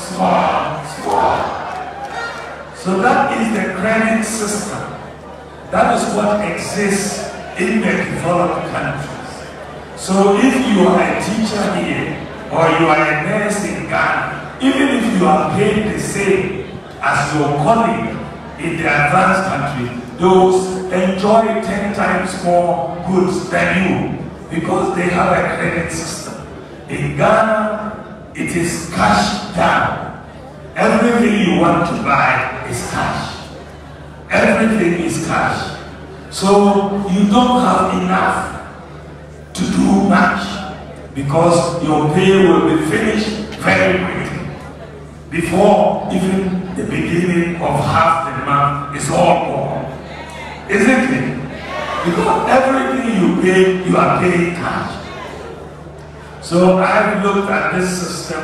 So that is the credit system. That is what exists in the developed countries. So if you are a teacher here, or you are a nurse in Ghana, even if you are paid the same as your colleague in the advanced country, those enjoy 10 times more goods than you because they have a credit system. In Ghana, it is cash down. Everything you want to buy is cash. Everything is cash. So you don't have enough to do much because your pay will be finished very quickly. Before even the beginning of half the month is all gone. Isn't it? Because everything you pay, you are paying cash. So I've looked at this system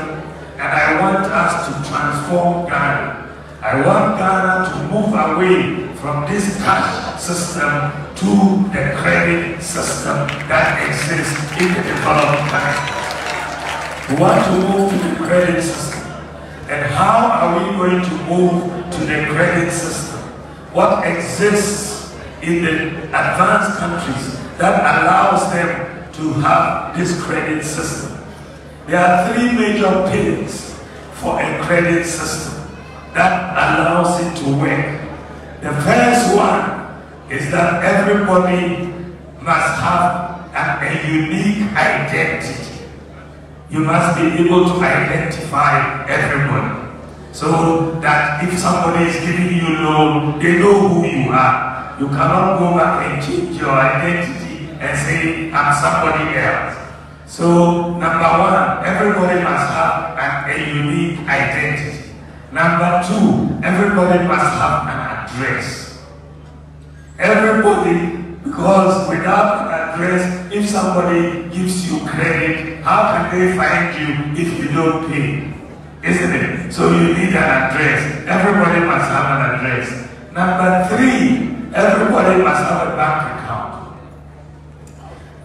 and I want us to transform Ghana. I want Ghana to move away from this cash system to the credit system that exists in the developed countries. We want to move to the credit system. And how are we going to move to the credit system? What exists in the advanced countries that allows them to have this credit system? There are 3 major pillars for a credit system that allows it to work. The first one is that everybody must have a unique identity. You must be able to identify everybody so that if somebody is giving you loan, they know who you are. You cannot go back and change your identity and say, I'm somebody else. So, number 1, everybody must have a unique identity. Number 2, everybody must have an address. Everybody, because without an address, if somebody gives you credit, how can they find you if you don't pay? Isn't it? So you need an address. Everybody must have an address. Number 3, everybody must have a bank account.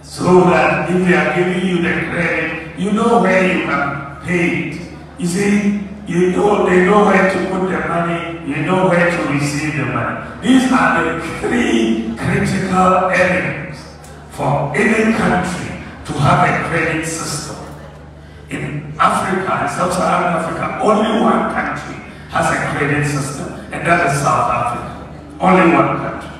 So that if they are giving you the credit, you know where you can pay it. You see, they know where to put the money, you know where to receive the money. These are the 3 critical elements for any country to have a credit system. In Africa, in Sub-Saharan Africa, only one country has a credit system, and that is South Africa. Only one country.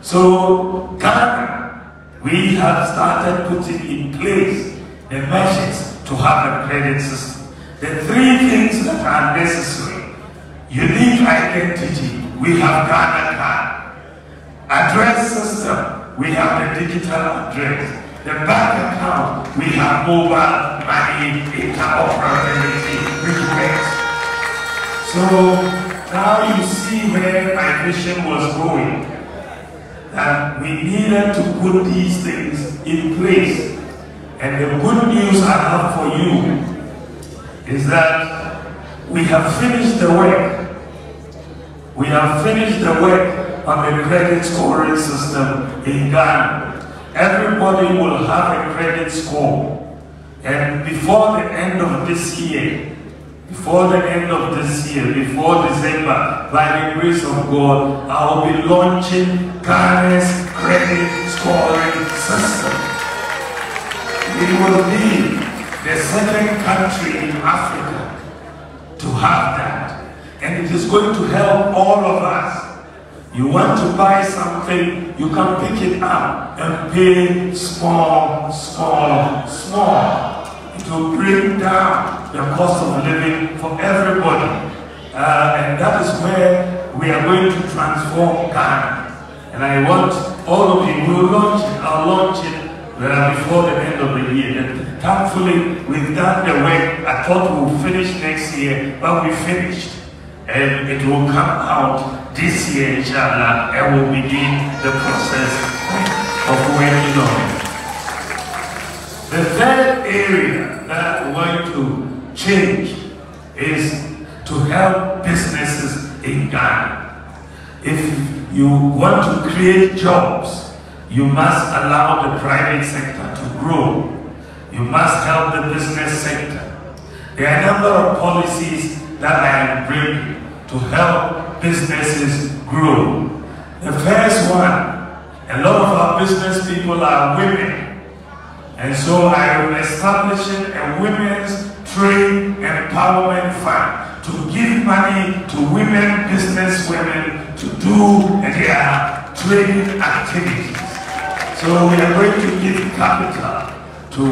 So, Ghana, we have started putting in place the measures to have a credit system. The 3 things that are necessary: unique identity, we have Ghana card. Address system, we have the digital address. The bank account, we have mobile money interoperability, which works. So now you see where my vision was going. That we needed to put these things in place. And the good news I have for you is that we have finished the work. We have finished the work on the credit scoring system in Ghana. everybody will have a credit score. And before the end of this year, before December, by the grace of God, I will be launching Ghana's credit scoring system. We will be the second country in Africa to have that. And it is going to help all of us. You want to buy something, you can pick it up and pay small. It will bring down the cost of living for everybody. And that is where we are going to transform Ghana. And I want all of you, we'll launch it, I'll launch it before the end of the year. And thankfully, we've done the work. I thought we'll finish next year, but we finished. And it will come out this year, inshallah, and we'll begin the process of working on it. The third area that I want to change is to help businesses in Ghana. If you want to create jobs, you must allow the private sector to grow. You must help the business sector. There are a number of policies that I am bringing to help businesses grow. The first one, a lot of our business people are women. And so I am establishing a women's trade empowerment fund to give money to women business women to do their trading activities. So we are going to give capital to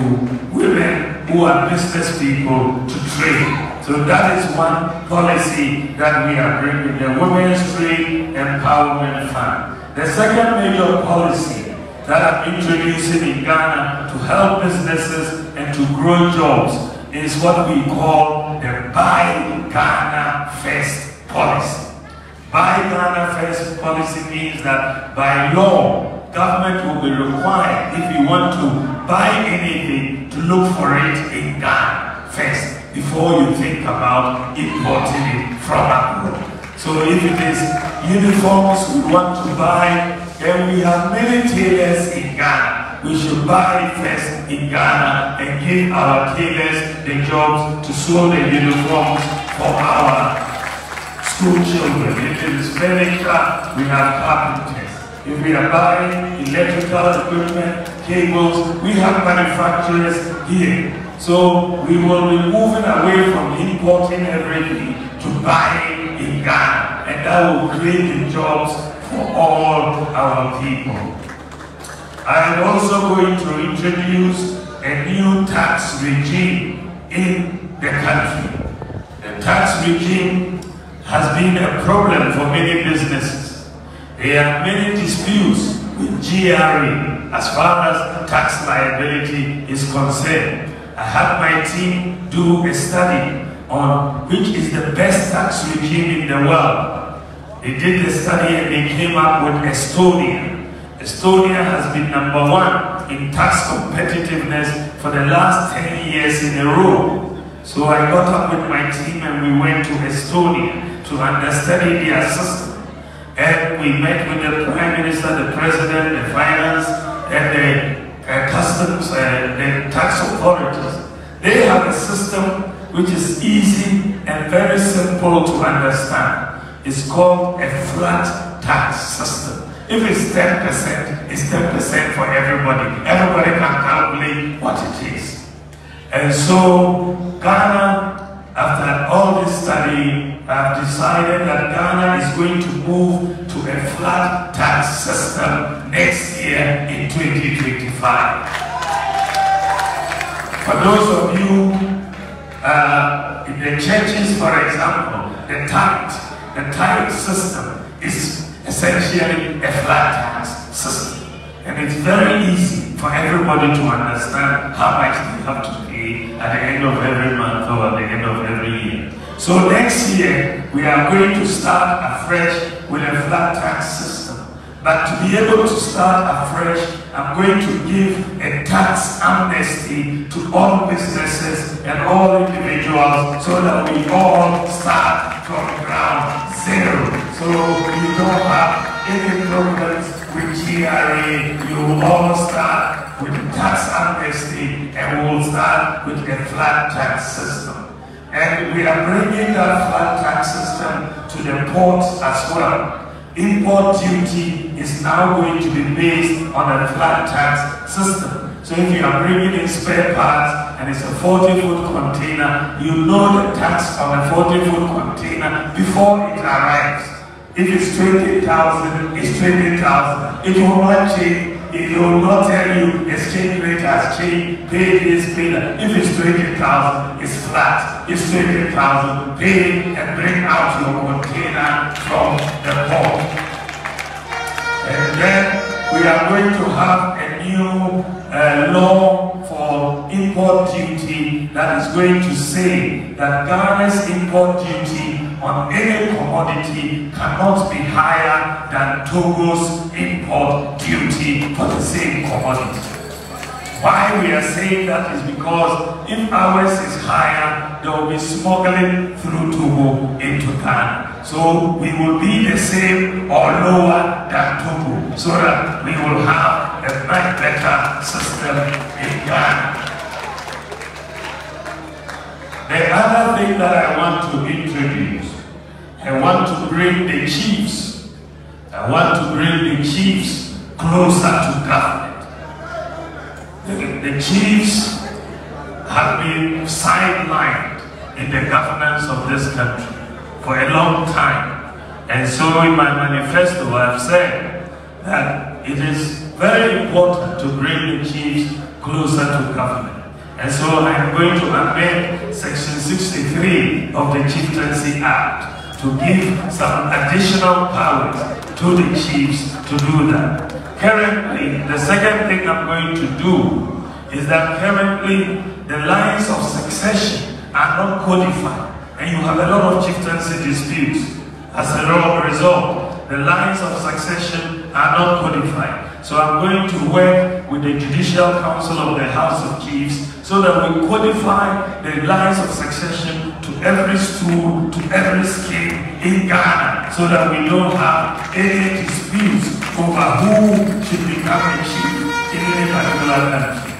women who are business people to trade. So that is one policy that we are bringing, the Women's Trade Empowerment Fund. The second major policy that I'm introducing in Ghana to help businesses and to grow jobs is what we call the Buy Ghana First policy. Buy Ghana First policy means that by law, government will be required, if you want to buy anything, to look for it in Ghana first before you think about importing it from abroad. So if it is uniforms we want to buy, then we have many tailors in Ghana. We should buy first in Ghana and give our tailors the jobs to sew the uniforms for our school children. If it is furniture, we have carpenters. If we are buying electrical equipment, cables, we have manufacturers here. So we will be moving away from importing everything to buying in Ghana, and that will create the jobs for all our people. I am also going to introduce a new tax regime in the country. The tax regime has been a problem for many businesses. There are many disputes with GRA as far as tax liability is concerned. I had my team do a study on which is the best tax regime in the world. They did the study and they came up with Estonia. Estonia has been #1 in tax competitiveness for the last 10 years in a row. So I got up with my team and we went to Estonia to understudy their system. And we met with the Prime Minister, the President, the Finance, and the Customs, the tax authorities. They have a system which is easy and very simple to understand. It's called a flat tax system. If it's 10%, it's 10% for everybody. Everybody can calculate what it is. And so Ghana, after all this study, I've decided that Ghana is going to move to a flat tax system next year in 2025. For those of you in the churches, for example, the tithe system is essentially a flat tax system. And it's very easy for everybody to understand how much they have to pay at the end of every month or at the end of every year. So next year, we are going to start afresh with a flat tax system. But to be able to start afresh, I'm going to give a tax amnesty to all businesses and all individuals so that we all start from ground zero. So you don't have any problems with GRA, you will all start with tax amnesty, and we will start with a flat tax system. And we are bringing that flat tax system to the ports as well. Import duty is now going to be based on a flat tax system. So if you are bringing in spare parts and it's a 40-foot container, you know the tax on a 40-foot container before it arrives. If it's 20,000, it's 20,000. It will not change. It will not tell you exchange rate has changed, pay this, pay that. If it's 20,000, it's flat. It's 20,000, pay and bring out your container from the port. And then we are going to have a new law for import duty that is going to say that Ghana's import duty on any commodity cannot be higher than Togo's import duty for the same commodity. Why we are saying that is because if ours is higher, there will be smuggling through Togo into Ghana. So we will be the same or lower than Togo, so that we will have a much better system in Ghana. The other thing that I want to introduce, I want to bring the chiefs. I want to bring the chiefs closer to government. The chiefs have been sidelined in the governance of this country for a long time. And so in my manifesto I've said that it is very important to bring the chiefs closer to government. And so I'm going to amend Section 63 of the Chieftaincy Act to give some additional powers to the chiefs to do that. Currently, the second thing I'm going to do is that currently the lines of succession are not codified, and you have a lot of chieftaincy disputes. As a result, the lines of succession are not codified. So I'm going to work with the Judicial Council of the House of Chiefs so that we codify the lines of succession to every stool, to every scheme in Ghana, so that we don't have any disputes over who should become a chief in any particular country.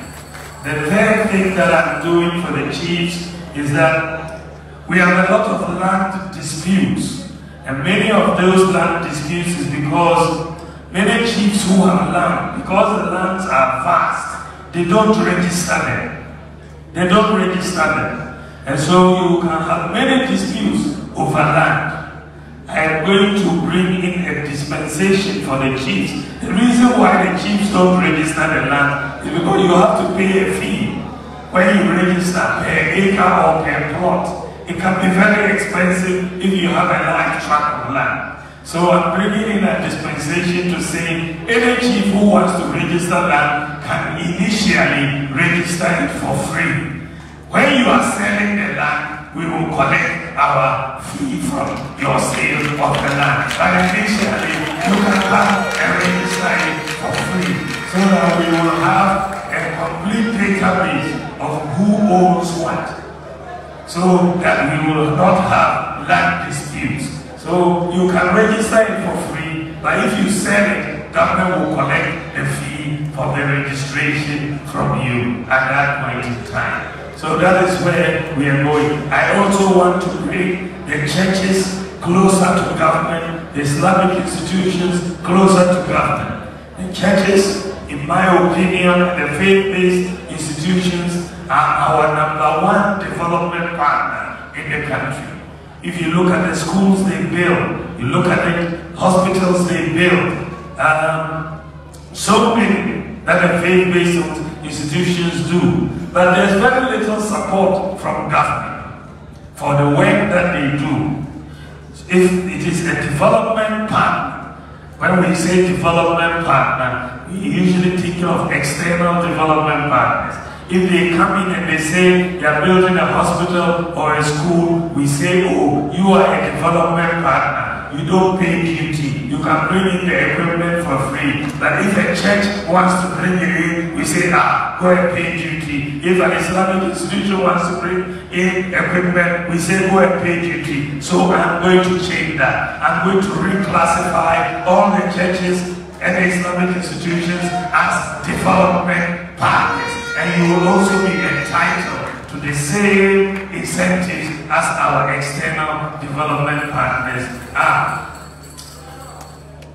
The third thing that I'm doing for the chiefs is that we have a lot of land disputes, and many of those land disputes is because many chiefs who have land, because the lands are vast, they don't register them. They don't register them. And so you can have many disputes over land. I am going to bring in a dispensation for the chiefs. The reason why the chiefs don't register the land is because you have to pay a fee when you register per acre or per plot. It can be very expensive if you have a large tract of land. So I'm bringing in a dispensation to say any chief who wants to register land can initially register it for free. When you are selling the land, we will collect our fee from your sale of the land. But initially, you can come and register it for free, so that we will have a complete database of who owns what, so that we will not have land disputes. So you can register it for free, but if you sell it, government will collect the fee for the registration from you at that point in time. So that is where we are going. I also want to bring the churches closer to government, the Islamic institutions closer to government. The churches, in my opinion, the faith-based institutions are our #1 development partner in the country. If you look at the schools they build, you look at the hospitals they build, so many that the faith-based institutions do. But there's very little support from government for the work that they do. If it is a development partner, when we say development partner, we usually think of external development partners. If they come in and they say they are building a hospital or a school, we say, oh, you are a development partner. You don't pay duty. You can bring in the equipment for free. But if a church wants to bring it in, we say, go and pay duty. duty. If an Islamic institution wants to bring in equipment, we say go and pay duty. So I'm going to change that. I'm going to reclassify all the churches and the Islamic institutions as development partners. And you will also be entitled to the same incentives as our external development partners are.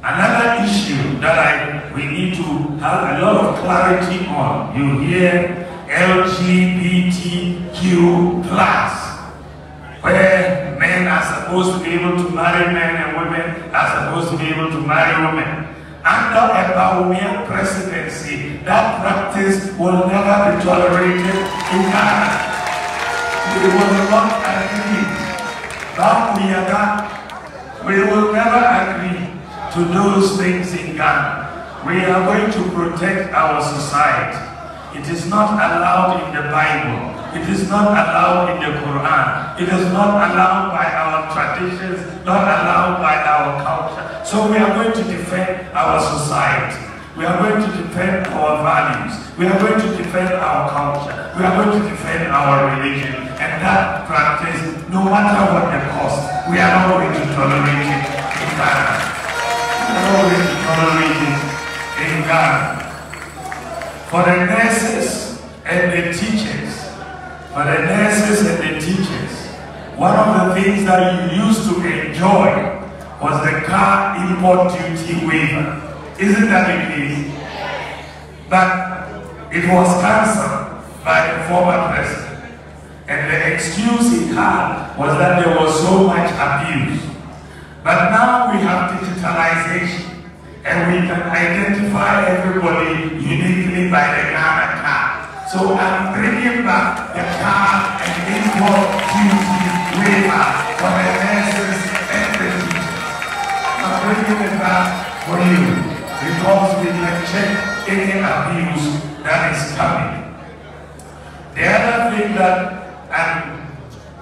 Another issue that we need to have a lot of clarity on, you hear LGBTQ+, where men are supposed to be able to marry men and women are supposed to be able to marry women. Under a Bawumia presidency, that practice will never be tolerated in Ghana. We will not agree. We will never agree to those things in Ghana. We are going to protect our society. It is not allowed in the Bible. It is not allowed in the Quran. It is not allowed by our traditions, not allowed by our culture. So we are going to defend our society. We are going to defend our values. We are going to defend our culture. We are going to defend our religion. And that practice, no matter what the cost, we are not going to tolerate it in Ghana. We are not going to tolerate it in Ghana. For the nurses and the teachers, one of the things that you used to enjoy was the car import duty waiver. Isn't that the case? But it was cancelled by the former president. And the excuse he had was that there was so much abuse. But now we have digitalization. And we can identify everybody uniquely by the Ghana card. So I'm bringing back the car and import duty waiver for the nurses and the teachers. I'm bringing it back for you because we can check any abuse that is coming. The other thing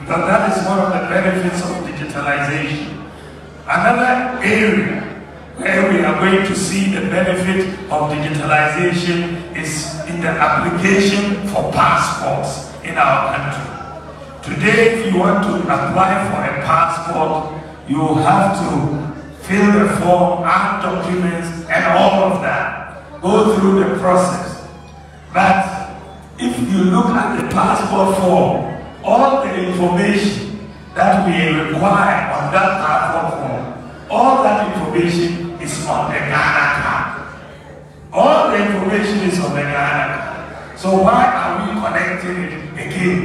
because that is one of the benefits of digitalization. Another area where we are going to see the benefit of digitalization is in the application for passports in our country. Today, if you want to apply for a passport, you have to fill the form, add documents, and all of that. Go through the process. But if you look at the passport form, all the information that we require on that passport form, all that information is on the Ghana card. All the information is on the Ghana card. So why are we connecting it again?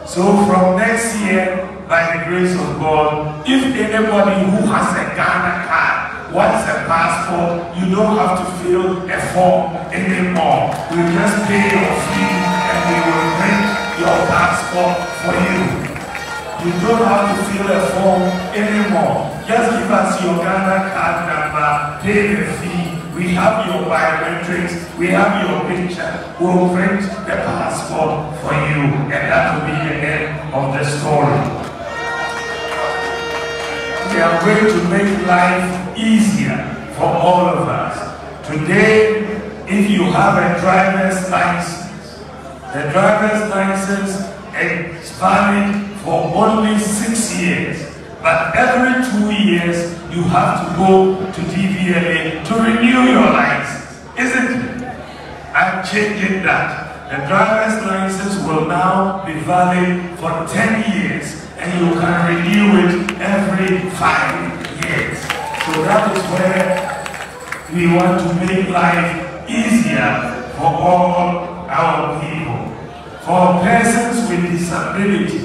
So from next year, by the grace of God, if anybody who has a Ghana card wants a passport, you don't have to fill a form anymore. We just pay your fee and we will print your passport for you. You don't have to fill a form anymore. Just give us your Ghana card number, pay the fee. We have your biometrics, we have your picture. We'll print the passport for you, and that will be the end of the story. We are going to make life easier for all of us. Today, if you have a driver's license, the driver's license is valid for only 6 years. But every 2 years, you have to go to DVLA to renew your license, isn't it? I'm changing that. The driver's license will now be valid for 10 years, and you can renew it every 5 years. So that is where we want to make life easier for all our people. For persons with disabilities,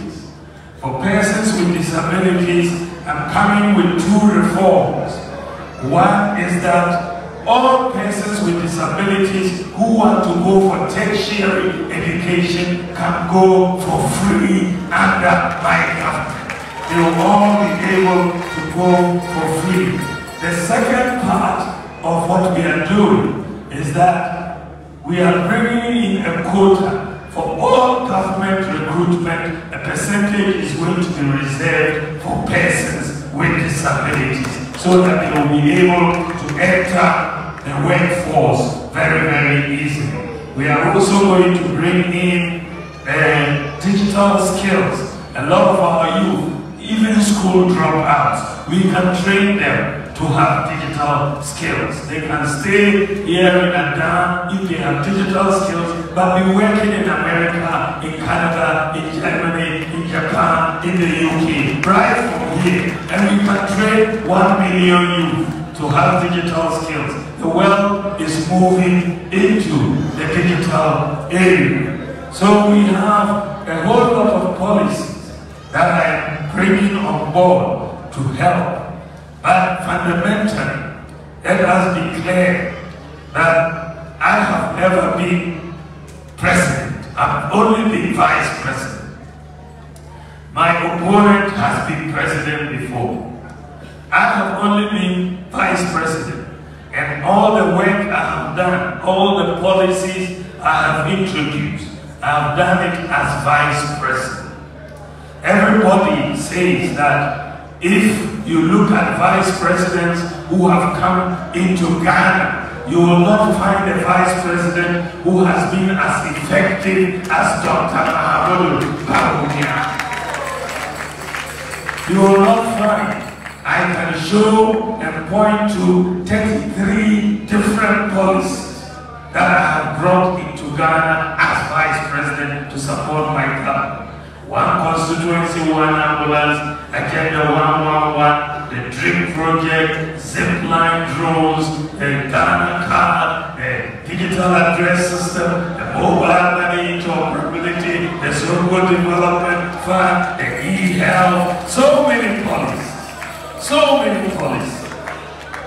I'm coming with 2 reforms. One is that all persons with disabilities who want to go for tertiary education can go for free under my government. They will all be able to go for free. The second part of what we are doing is that we are bringing in a quota. For all government recruitment, a percentage is going to be reserved for persons with disabilities so that they will be able to enter the workforce very, very easily. We are also going to bring in digital skills. A lot of our youth, even school dropouts, we can train them to have digital skills. They can stay here in Accra if they have digital skills, but be working in America, in Canada, in Germany, in Japan, in the UK, right from here. And we can train 1 million youth to have digital skills. The world is moving into the digital area. So we have a whole lot of policies that I'm bringing on board to help. But fundamentally, let us be clear that I have never been president. I've only been vice president. My opponent has been president before. I have only been vice president. And all the work I have done, all the policies I have introduced, I have done it as vice president. Everybody says that if you look at vice presidents who have come into Ghana, you will not find a vice president who has been as effective as Dr. Bawumia. You will not find. I can show and point to 33 different policies that I have brought into Ghana as vice president to support my government. One constituency, one ambulance, Agenda 111, the DREAM project, zipline drones, the Ghana card, the digital address system, the mobile money interoperability, the Zongo Development Fund, the e-health, so many policies. So many policies.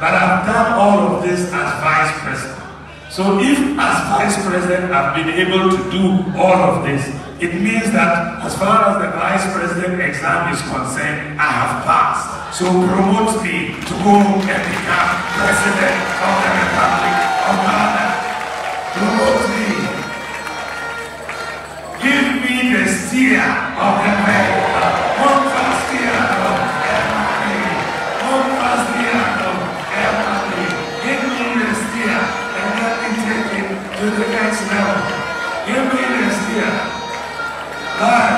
But I've done all of this as vice president. So if as vice president I've been able to do all of this, it means that as far as the vice president exam is concerned, I have passed. So promote me to go and become president of the Republic of Ghana. Promote me. Give me the steer of the vehicle. One fast steer of everybody. One fast steer of everybody. Give me the steer and let me take it to the next level. Give me the steer. But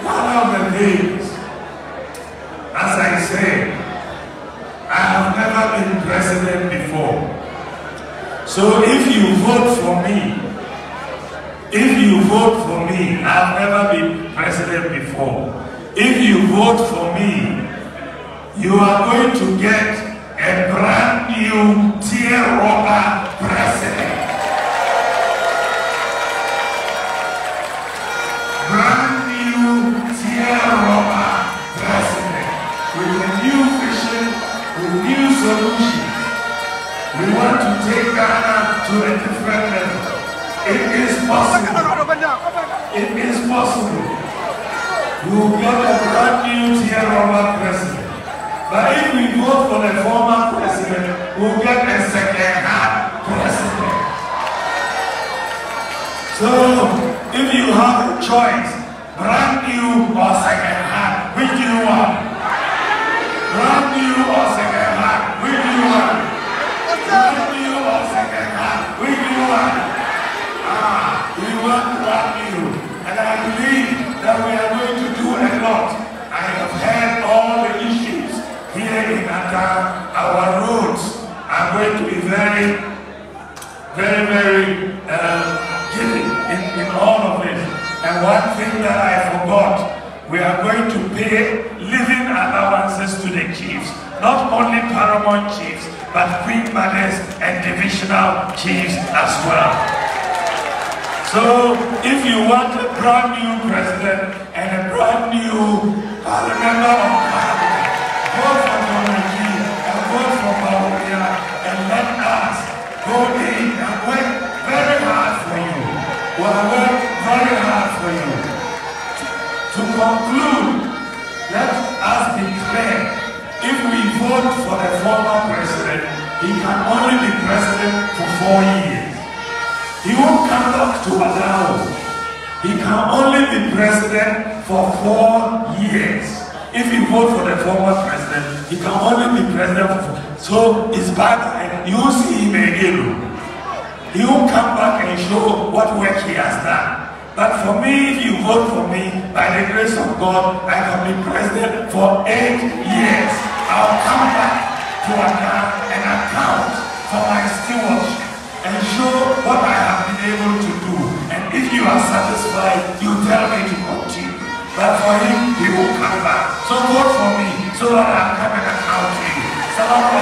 one of the things, as I say, I have never been president before. So if you vote for me, I've never been president before. If you vote for me, you are going to get a brand new tear rubber president. Brand new tear rubber president with a new vision, with new solutions. We want to take Ghana to a different level. It is possible. It is possible. We will get a brand new tear rubber president. But if we vote for the former president, we'll get a second-hand president. So, if you have a choice, brand new or second hand, which do you want? Brand new or second hand, which do you want? Brand new or second hand, which do you want? We want brand new. And I believe that we are going to do a lot. I have heard all the issues here in Accra. Our roads are going to be very giving in all of this. And one thing that I forgot, we are going to pay living allowances to the chiefs, not only paramount chiefs, but queen mothers and divisional chiefs as well. So if you want a brand new president and a brand new member of parliament, vote for Bawumia and vote for Bawumia and let us go in and work very hard for you. We will work very hard for you. To conclude, let us be clear. If we vote for the former president, he can only be president for 4 years. He won't come back to Malawi. He can only be president for 4 years. If you vote for the former president, he can only be president for 4 years. So it's bad. You won't see him again. He won't come back will show what work he has done. But for me, if you vote for me, by the grace of God, I can be president for 8 years. I'll come back to and account for my stewardship and show what I have been able to do. And if you are satisfied, you tell me to continue. But for him, he will come back. So vote for me so that I'll come and account to you. Salaam